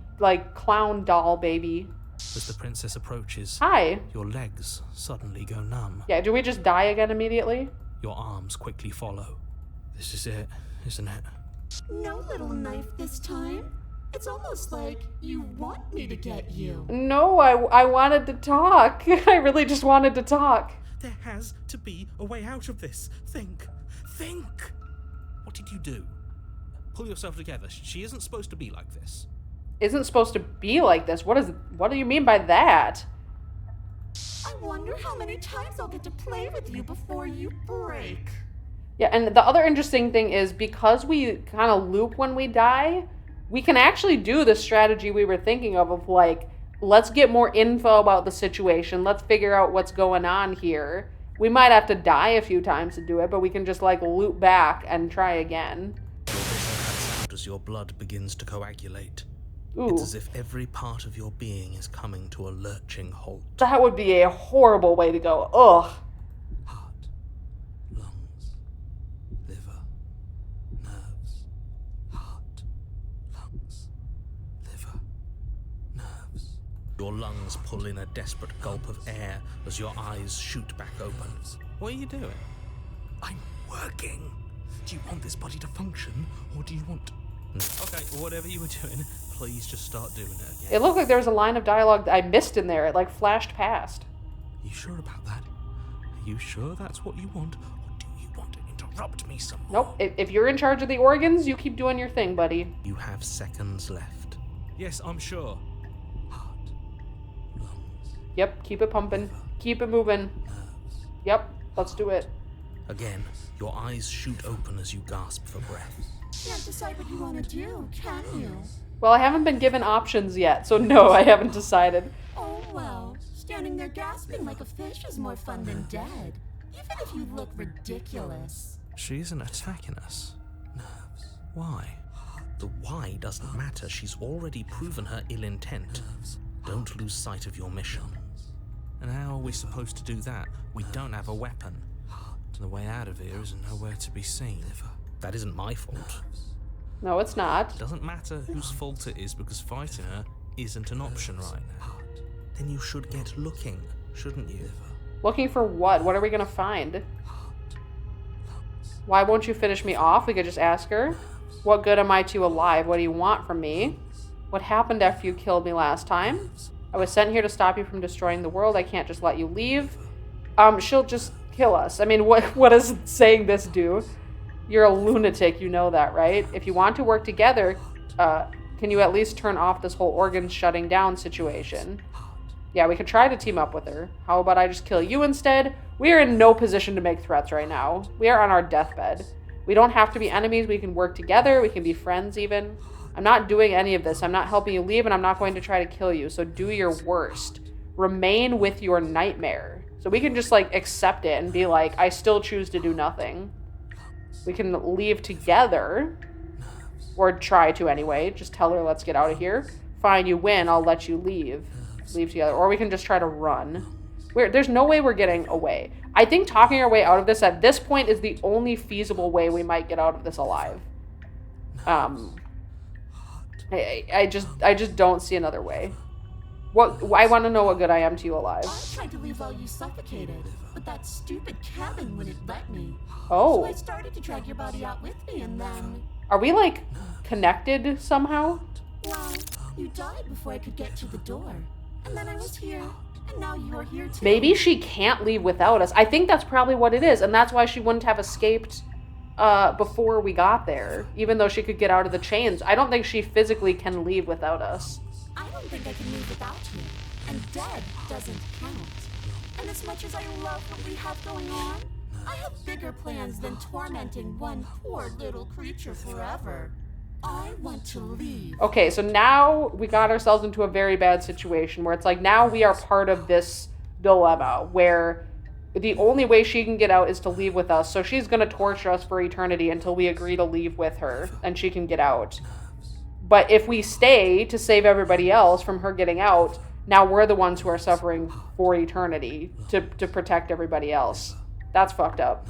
clown doll baby. As the princess approaches, Hi. your legs suddenly go numb. Yeah, do we just die again immediately? Your arms quickly follow. This is it, isn't it? No little knife this time. It's almost like you want me to get you. No, I wanted to talk. I really just wanted to talk. There has to be a way out of this. Think. What did you do? Pull yourself together. She isn't supposed to be like this. Isn't supposed to be like this. What do you mean by that? I wonder how many times I'll get to play with you before you break. Yeah, and the other interesting thing is because we kind of loop when we die, we can actually do the strategy we were thinking of let's get more info about the situation. Let's figure out what's going on here. We might have to die a few times to do it, but we can just loop back and try again. Your vision cuts out as your blood begins to coagulate. Ooh, It's as if every part of your being is coming to a lurching halt. that would be a horrible way to go. Ugh. Heart, lungs, liver, nerves. Heart, lungs, liver, nerves. Your lungs pull in a desperate gulp of air as your eyes shoot back open. What are you doing? I'm working. Do you want this body to function, or do you want... Okay, whatever you were doing, please just start doing it again. It looked like there was a line of dialogue that I missed in there. It flashed past. You sure about that? Are you sure that's what you want, or do you want to interrupt me some more? Nope. If you're in charge of the organs, you keep doing your thing, buddy. You have seconds left. Yes, I'm sure. Heart, lungs, Yep, keep it pumping. Keep it moving. nerves. Yep, let's do it. Again, your eyes shoot open as you gasp for breath. Can't decide what you want to do, can you? Well, I haven't been given options yet, so no, I haven't decided. Oh well, standing there gasping like a fish is more fun than dead. Even if you look ridiculous. She isn't attacking us. Nerves. Why? The why doesn't matter. She's already proven her ill intent. Don't lose sight of your mission. And how are we supposed to do that? We don't have a weapon. The way out of here is nowhere to be seen. That isn't my fault. No, it's not. It doesn't matter whose fault it is because fighting her isn't an option right now. Then you should get looking, shouldn't you? Looking for what? What are we gonna find? Why won't you finish me off? We could just ask her. What good am I to you alive? What do you want from me? What happened after you killed me last time? I was sent here to stop you from destroying the world. I can't just let you leave. She'll just kill us. I mean, what does saying this do? You're a lunatic, you know that, right? If you want to work together, can you at least turn off this whole organ shutting down situation? Yeah, we could try to team up with her. How about I just kill you instead? We are in no position to make threats right now. We are on our deathbed. We don't have to be enemies. We can work together. We can be friends even. I'm not doing any of this. I'm not helping you leave, and I'm not going to try to kill you. So do your worst. Remain with your nightmare. So we can just, accept it and be like, I still choose to do nothing. We can leave together, or try to anyway. Just tell her, let's get out of here. Fine, you win, I'll let you leave. Leave together. Or we can just try to run. There's no way we're getting away. I think talking our way out of this at this point is the only feasible way we might get out of this alive. I just don't see another way. I want to know what good I am to you alive. I tried to leave while you suffocated, but that stupid cabin wouldn't let me. Oh. So I started to drag your body out with me, and then... Are we, like, connected somehow? Well, you died before I could get to the door. And then I was here, and now you're here too. Maybe she can't leave without us. I think that's probably what it is, and that's why she wouldn't have escaped before we got there, even though she could get out of the chains. I don't think she physically can leave without us. I don't think I can leave without you. And dead doesn't count. And as much as I love what we have going on, I have bigger plans than tormenting one poor little creature forever. I want to leave. Okay, so now we got ourselves into a very bad situation where it's like now we are part of this dilemma where the only way she can get out is to leave with us. So she's going to torture us for eternity until we agree to leave with her and she can get out. But if we stay to save everybody else from her getting out, now we're the ones who are suffering for eternity to protect everybody else. That's fucked up.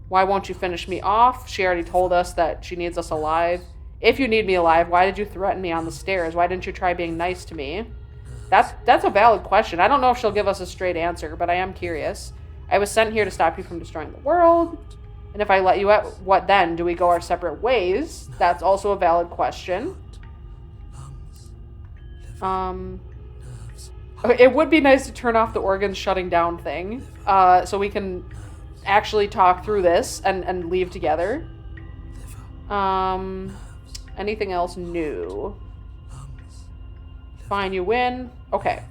Why won't you finish me off? She already told us that she needs us alive. If you need me alive, why did you threaten me on the stairs? Why didn't you try being nice to me? That's a valid question. I don't know if she'll give us a straight answer, but I am curious. I was sent here to stop you from destroying the world. And if I let you out, what then? Do we go our separate ways? That's also a valid question. It would be nice to turn off the organs shutting down thing, so we can actually talk through this and leave together. Anything else new? Fine, you win. Okay.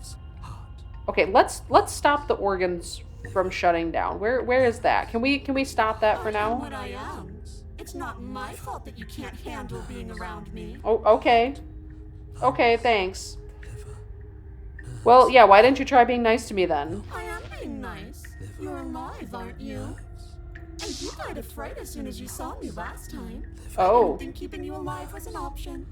Okay, let's stop the organs from shutting down. Where is that? Can we stop that for I am now? what I am. It's not my fault that you can't handle being around me. Oh, okay. Okay, thanks. Well, yeah, why didn't you try being nice to me then? I am being nice. You're alive, aren't you? And you died of fright as soon as you saw me last time. I Oh. didn't think keeping you alive was an option.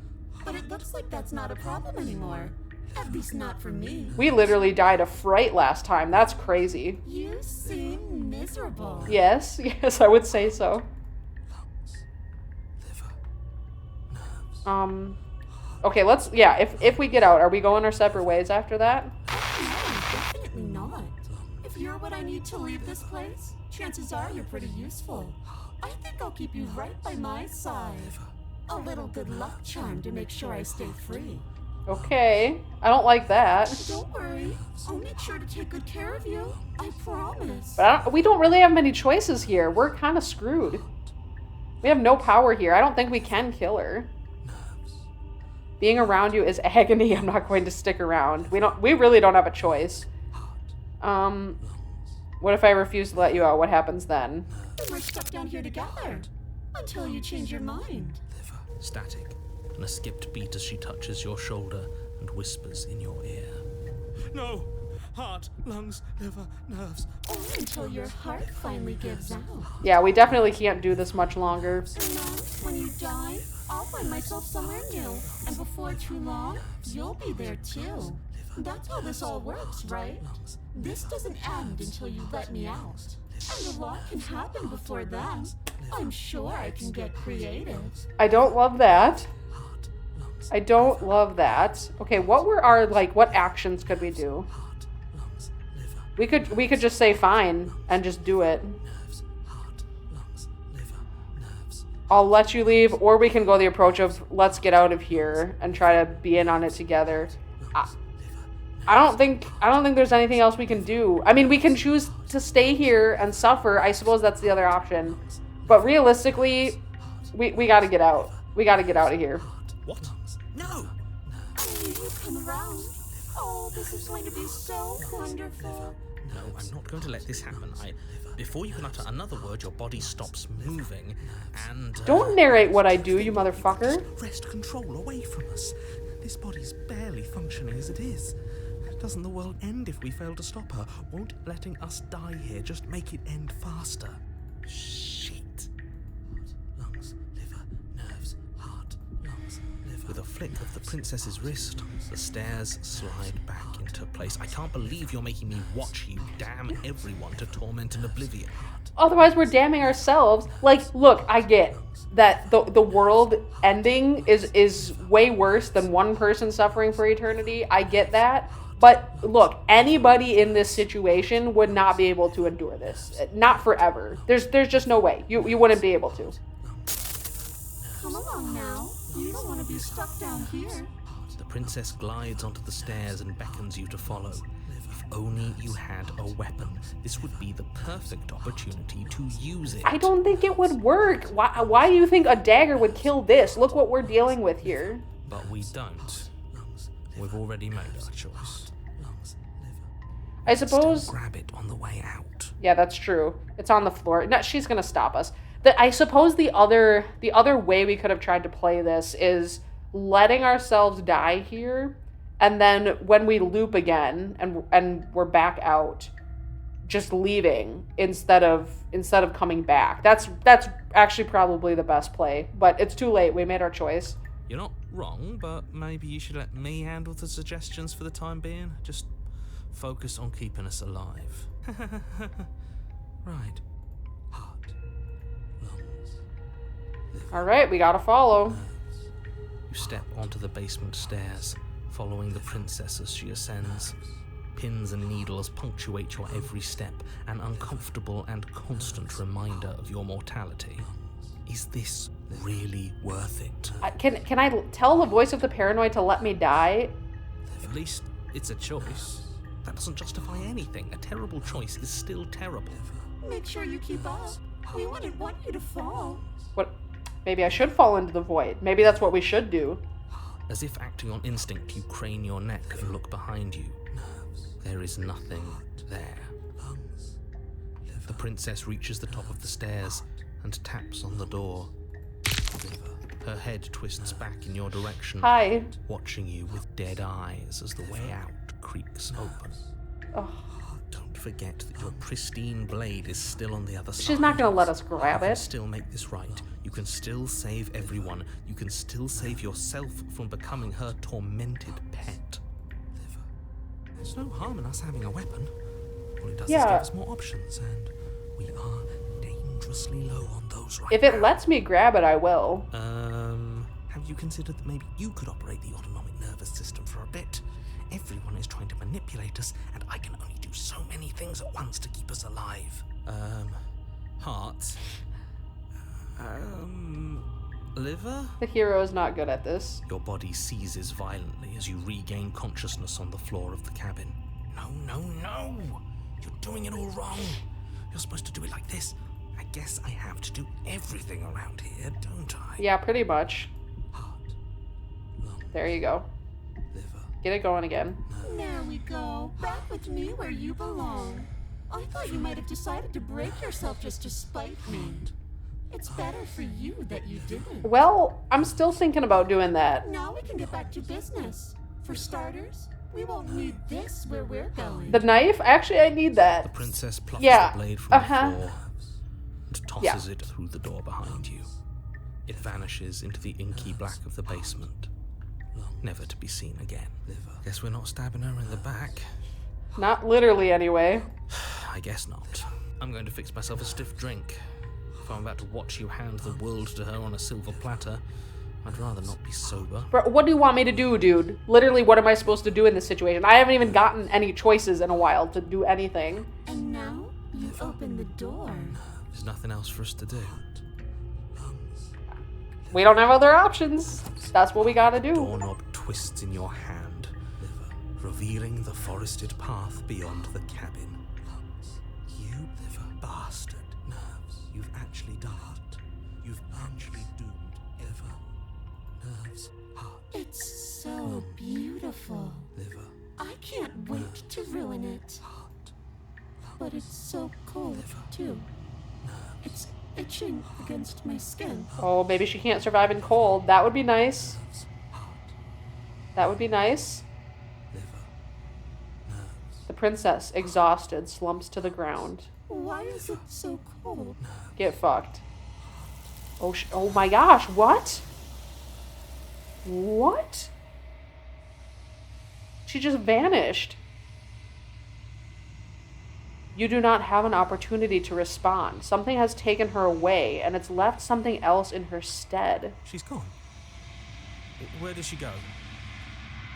But it looks like that's not a problem anymore. At least not for me. We literally died of fright last time. That's crazy. You seem miserable. Yes, yes, I would say so. Okay, if we get out, are we going our separate ways after that? No, definitely not. If you're what I need to leave this place, chances are you're pretty useful. I think I'll keep you right by my side. A little good luck charm to make sure I stay free. Okay, I don't like that. Don't worry, I'll make sure to take good care of you. I promise. But we don't really have many choices here. We're kind of screwed. We have no power here. I don't think we can kill her. Being around you is agony. I'm not going to stick around. We really don't have a choice. What if I refuse to let you out? What happens then? We're stuck down here together. Until you change your mind. Static, and a skipped beat as she touches your shoulder and whispers in your ear. No! Heart, lungs, liver, nerves. Or until your heart finally gives out. Yeah, we definitely can't do this much longer. And then, when you die, I'll find myself somewhere new. And before too long, you'll be there too. That's how this all works, right? This doesn't end until you let me out. And a lot can happen before then. I'm sure I can get creative. I don't love that. I don't love that. Okay, what actions could we do? We could just say fine and just do it. I'll let you leave, or we can go the approach of let's get out of here and try to be in on it together. I don't think there's anything else we can do. I mean, we can choose to stay here and suffer. I suppose that's the other option. But realistically, we gotta get out. We gotta get out of here. What? No! You come around. Oh, this is going to be so wonderful. No, I'm not going to let this happen. Before you can utter another word, your body stops moving, and... Don't narrate what I do, you motherfucker. Wrest control away from us. This body's barely functioning as it is. Doesn't the world end if we fail to stop her? Won't letting us die here just make it end faster? Shit. Lungs, liver, nerves, heart, lungs, liver. With a flick of the princess's wrist, the stairs slide back into place. I can't believe you're making me watch you damn everyone to torment and oblivion. Otherwise, we're damning ourselves. Like, look, I get that the world ending is way worse than one person suffering for eternity. I get that. But look, anybody in this situation would not be able to endure this. Not forever. There's just no way. You wouldn't be able to. Come along now. You don't want to be stuck down here. The princess glides onto the stairs and beckons you to follow. If only you had a weapon, this would be the perfect opportunity to use it. I don't think it would work. Why do you think a dagger would kill this? Look what we're dealing with here. But we don't. We've already made our choice. I suppose... Still grab it on the way out. Yeah, that's true. It's on the floor. No, she's gonna stop us. I suppose the other way we could have tried to play this is letting ourselves die here, and then when we loop again and we're back out, just leaving instead of coming back. That's actually probably the best play, but it's too late. We made our choice. You're not wrong, but maybe you should let me handle the suggestions for the time being. Just focus on keeping us alive. Right. Heart. Lungs. All right, we gotta follow. You step onto the basement stairs, following the princess as she ascends. Pins and needles punctuate your every step, an uncomfortable and constant reminder of your mortality. Is this really worth it? Can I tell the voice of the paranoid to let me die? At least it's a choice. That doesn't justify anything. A terrible choice is still terrible. Make sure you keep up. We wouldn't want you to fall. What? Maybe I should fall into the void. Maybe that's what we should do. As if acting on instinct, you crane your neck and look behind you. There is nothing there. The princess reaches the top of the stairs and taps on the door. Her head twists back in your direction, Hi. watching you with dead eyes as the way out creaks open. Oh. Don't forget that your pristine blade is still on the other side. She's not gonna let us grab You can it. still make this right. You can still save everyone. You can still save yourself from becoming her tormented pet. There's no harm in us having a weapon. All it does is give us more options, and we are dangerously low on those right If it lets me grab it, I will. Have you considered that maybe you could operate the autonomic nervous system for a bit? Everyone is trying to manipulate us, and I can only do so many things at once to keep us alive. Heart. Liver? The hero is not good at this. Your body seizes violently as you regain consciousness on the floor of the cabin. No! You're doing it all wrong. You're supposed to do it like this. I guess I have to do everything around here, don't I? Yeah, pretty much. Heart. Lung. There you go. Liver. Get it going again. There we go. Back with me where you belong. I thought you might have decided to break yourself just to spite me. It's better for you that you didn't. Well, I'm still thinking about doing that. Now we can get back to business. For starters, we won't need this where we're going. The knife? Actually, I need The that. princess plucks Yeah, the blade from the floor and tosses it through the door behind you. It vanishes into the inky black of the basement, never to be seen again. Guess we're not stabbing her in the back. Not literally, anyway. I guess not. I'm going to fix myself a stiff drink. If I'm about to watch you hand the world to her on a silver platter, I'd rather not be sober. Bro, what do you want me to do, dude? Literally, what am I supposed to do in this situation? I haven't even gotten any choices in a while to do anything. And now you open the door. There's nothing else for us to do. We don't have other options. That's what we gotta do. Doorknob twists in your hand, revealing the forested path beyond the cabin. You bastard. You've actually done it. You've actually doomed nerves, heart, It's so beautiful. liver, I can't wait to ruin it. heart, But it's so cold, too. It's itching against my skin. Oh, maybe she can't survive in cold. That would be nice. That would be nice. liver, nerves. The princess, exhausted, slumps to the ground. Why is it so cold? Get fucked. Oh my gosh, what? What? She just vanished. You do not have an opportunity to respond. Something has taken her away, and it's left something else in her stead. She's gone. Where does she go?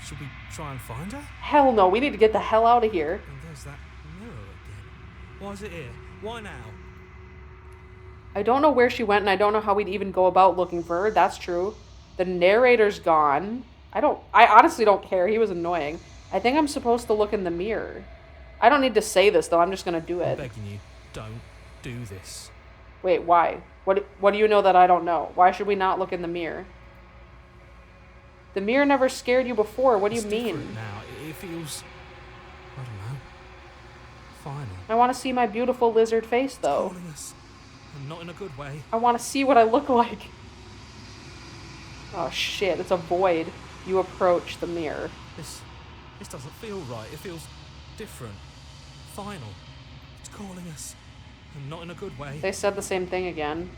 Should we try and find her? Hell no, we need to get the hell out of here. And there's that mirror again. Why is it here? Why now? I don't know where she went, and I don't know how we'd even go about looking for her. That's true. The narrator's gone. I honestly don't care. He was annoying. I think I'm supposed to look in the mirror. I don't need to say this, though. I'm just going to do I'm it. begging you, don't do this. Wait, why? What do you know that I don't know? Why should we not look in the mirror? The mirror never scared you before. What do you It's mean? different now. It feels, I don't know, final. I want to see my beautiful lizard face, though. Calling us, and not in a good way. I want to see what I look like. Oh, shit. It's a void. You approach the mirror. This doesn't feel right. It feels different. Final. It's calling us, and not in a good way. They said the same thing again.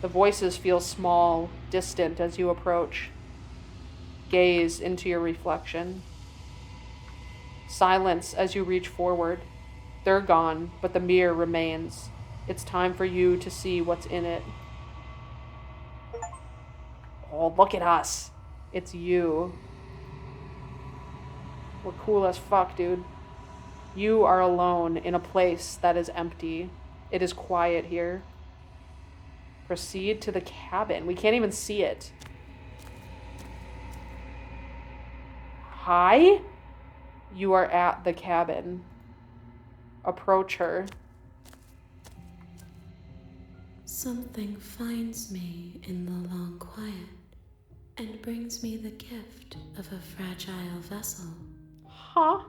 The voices feel small, distant as you approach. Gaze into your reflection. Silence as you reach forward. They're gone, but the mirror remains. It's time for you to see what's in it. Oh, look at us. It's you. We're cool as fuck, dude. You are alone in a place that is empty. It is quiet here. Proceed to the cabin. We can't even see it. Hi? You are at the cabin. Approach her. Something finds me in the long quiet and brings me the gift of a fragile vessel. Huh?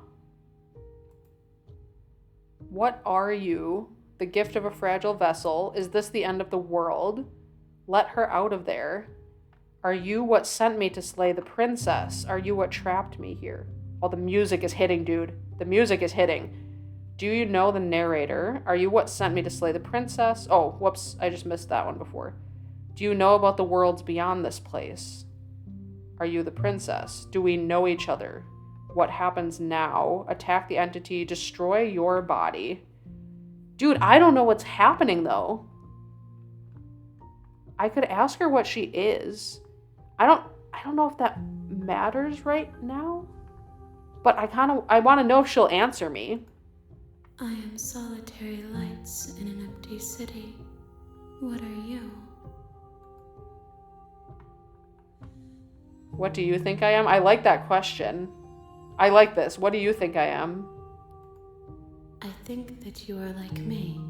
What are you? The gift of a fragile vessel? Is this the end of the world? Let her out of there. Are you what sent me to slay the princess? Are you what trapped me here? Oh, the music is hitting, dude. The music is hitting. Do you know the narrator? Are you what sent me to slay the princess? Oh, whoops. I just missed that one before. Do you know about the worlds beyond this place? Are you the princess? Do we know each other? What happens now? Attack the entity, destroy your body. Dude, I don't know what's happening, though. I could ask her what she is. I don't know if that matters right now. But I want to know if she'll answer me. I am solitary lights in an empty city. What are you? What do you think I am? I like that question. I like this. What do you think I am? I think that you are like me.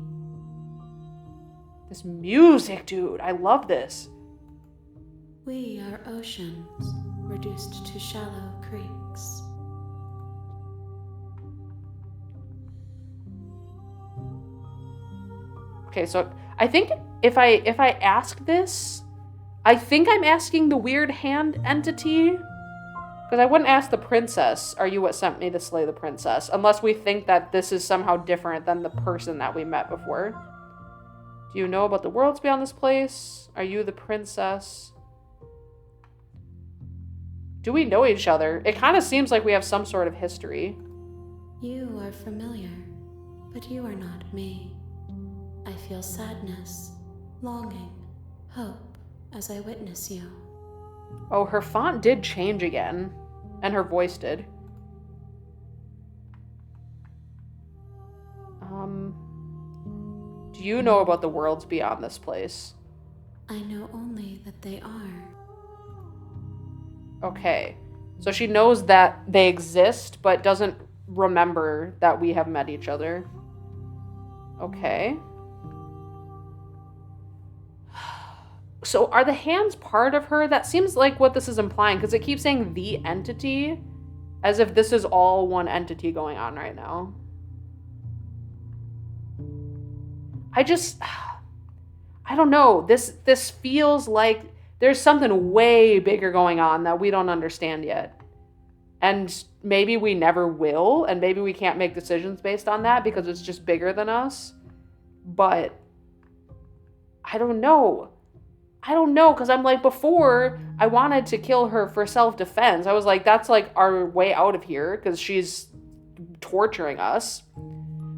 This music, dude. I love this. We are oceans, reduced to shallow creeks. Okay, so I think if I ask this, I think I'm asking the weird hand entity. Because I wouldn't ask the princess, are you what sent me to slay the princess? Unless we think that this is somehow different than the person that we met before. Do you know about the worlds beyond this place? Are you the princess? Do we know each other? It kind of seems like we have some sort of history. You are familiar, but you are not me. I feel sadness, longing, hope as I witness you. Oh, her font did change again. And her voice did. Do you know about the worlds beyond this place? I know only that they are. Okay. So she knows that they exist, but doesn't remember that we have met each other. Okay. So are the hands part of her? That seems like what this is implying, because it keeps saying the entity, as if this is all one entity going on right now. I don't know. This feels like there's something way bigger going on that we don't understand yet. And maybe we never will, and maybe we can't make decisions based on that because it's just bigger than us. But I don't know. Because I'm like, before, I wanted to kill her for self-defense. I was like, that's like our way out of here because she's torturing us.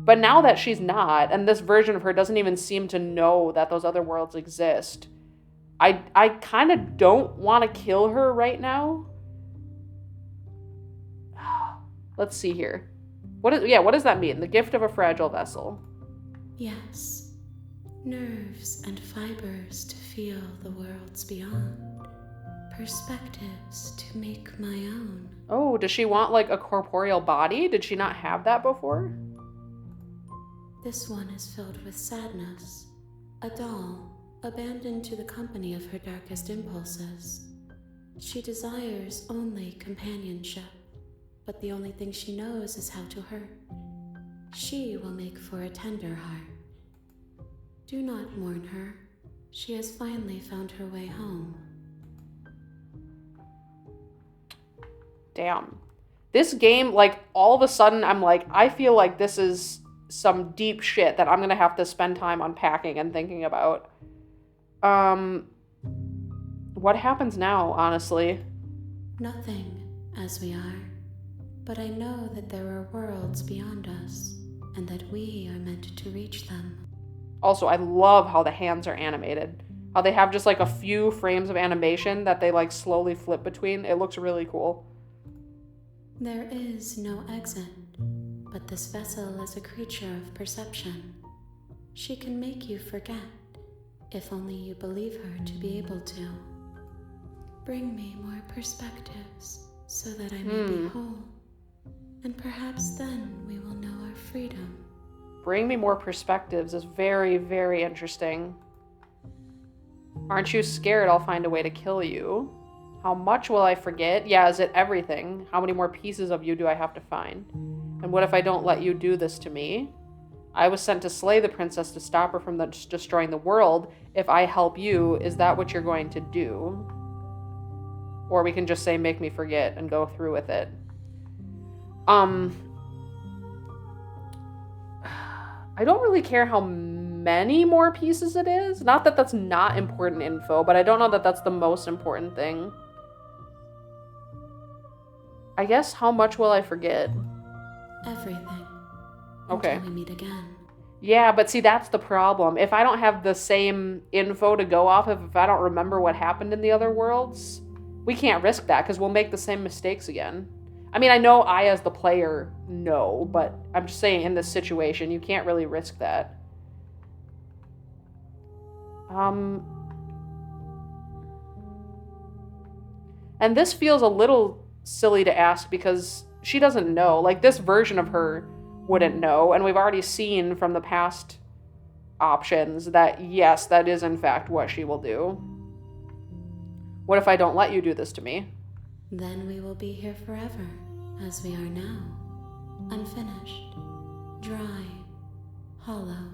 But now that she's not, and this version of her doesn't even seem to know that those other worlds exist, I kind of don't want to kill her right now. Let's see here. What does that mean? The gift of a fragile vessel. Yes. Nerves and fibers to feel the worlds beyond. Perspectives to make my own. Oh, does she want like a corporeal body? Did she not have that before? This one is filled with sadness. A doll, abandoned to the company of her darkest impulses. She desires only companionship, but the only thing she knows is how to hurt. She will make for a tender heart. Do not mourn her. She has finally found her way home. Damn. This game, like, all of a sudden, I'm like, I feel like this is some deep shit that I'm going to have to spend time unpacking and thinking about. What happens now, honestly? Nothing, as we are. But I know that there are worlds beyond us, and that we are meant to reach them. Also, I love how the hands are animated. How they have just, like, a few frames of animation that they, like, slowly flip between. It looks really cool. There is no exit, but this vessel is a creature of perception. She can make you forget, if only you believe her to be able to. Bring me more perspectives, so that I may be whole, and perhaps then we will know our freedom. Bring me more perspectives is very, very interesting. Aren't you scared I'll find a way to kill you? How much will I forget? Yeah, is it everything? How many more pieces of you do I have to find? And what if I don't let you do this to me? I was sent to slay the princess to stop her from destroying the world. If I help you, is that what you're going to do? Or we can just say, make me forget and go through with it. I don't really care how many more pieces it is. Not that that's not important info, but I don't know that that's the most important thing. I guess, how much will I forget? Everything. Okay. Until we meet again. Yeah, but see, that's the problem. If I don't have the same info to go off of, if I don't remember what happened in the other worlds, we can't risk that because we'll make the same mistakes again. I mean, I know I, as the player, know, but I'm just saying in this situation, you can't really risk that. And this feels a little silly to ask because she doesn't know. Like, this version of her wouldn't know, and we've already seen from the past options that, yes, that is in fact what she will do. What if I don't let you do this to me? Then we will be here forever, as we are now. Unfinished, dry, hollow.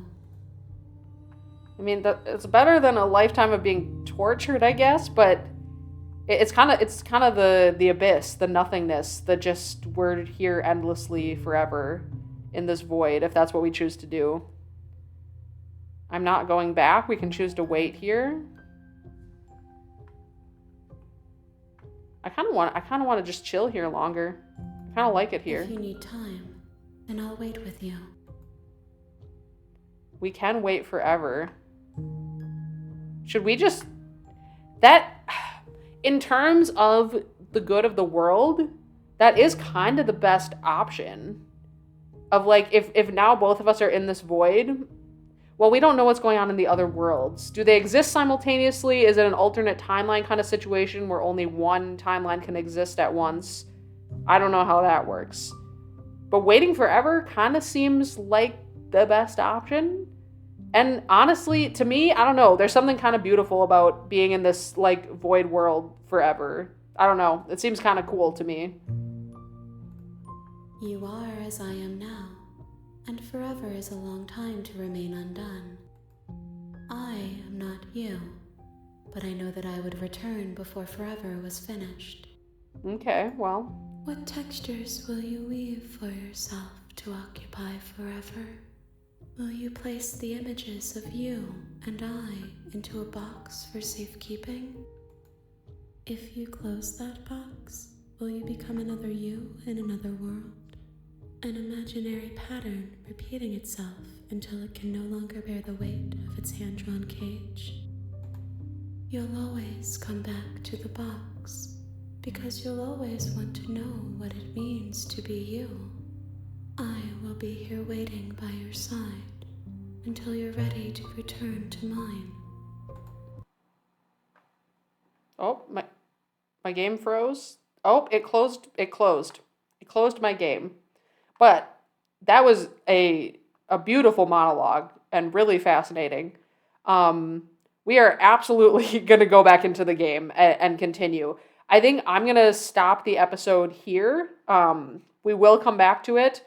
I mean, it's better than a lifetime of being tortured, I guess, but it's kind of the abyss, the nothingness, the just we're here endlessly forever in this void, if that's what we choose to do. I'm not going back. We can choose to wait here. I kind of want to just chill here longer. I kind of like it here. If you need time, then I'll wait with you. We can wait forever. Should we just... That... In terms of the good of the world, that is kind of the best option. Of, like, if now both of us are in this void... Well, we don't know what's going on in the other worlds. Do they exist simultaneously? Is it an alternate timeline kind of situation where only one timeline can exist at once? I don't know how that works. But waiting forever kind of seems like the best option. And honestly, to me, I don't know. There's something kind of beautiful about being in this, like, void world forever. I don't know. It seems kind of cool to me. You are as I am now. And forever is a long time to remain undone. I am not you, but I know that I would return before forever was finished. Okay, well. What textures will you weave for yourself to occupy forever? Will you place the images of you and I into a box for safekeeping? If you close that box, will you become another you in another world? An imaginary pattern repeating itself until it can no longer bear the weight of its hand-drawn cage. You'll always come back to the box, because you'll always want to know what it means to be you. I will be here waiting by your side until you're ready to return to mine. Oh, my game froze. Oh, it closed. It closed. It closed my game. But that was a beautiful monologue and really fascinating. We are absolutely going to go back into the game and continue. I think I'm going to stop the episode here. We will come back to it.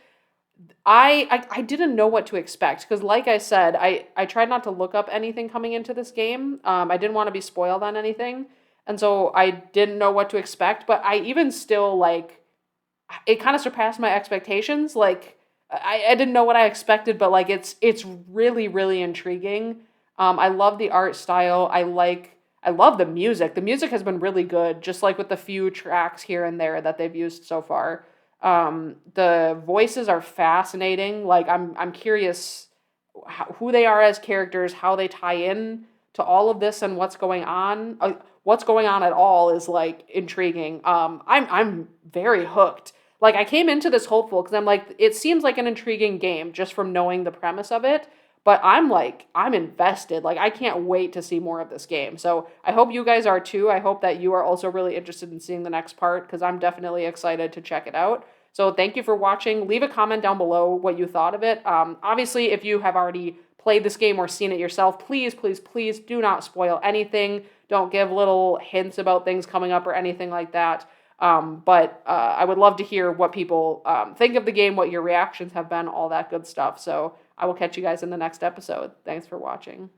I didn't know what to expect because, like I said, I tried not to look up anything coming into this game. I didn't want to be spoiled on anything. And so I didn't know what to expect. But I even still, like, it kind of surpassed my expectations. Like, I didn't know what I expected, but, like, it's really, really intriguing. I love the art style. I love the music. The music has been really good, just like with the few tracks here and there that they've used so far. The voices are fascinating. Like, I'm curious who they are as characters, how they tie in to all of this and what's going on. What's going on at all is, like, intriguing. I'm very hooked. Like, I came into this hopeful because I'm like, it seems like an intriguing game just from knowing the premise of it. But I'm invested. Like, I can't wait to see more of this game. So I hope you guys are too. I hope that you are also really interested in seeing the next part because I'm definitely excited to check it out. So thank you for watching. Leave a comment down below what you thought of it. Obviously, if you have already played this game or seen it yourself, please, please, please do not spoil anything. Don't give little hints about things coming up or anything like that. But I would love to hear what people think of the game, what your reactions have been, all that good stuff. So I will catch you guys in the next episode. Thanks for watching.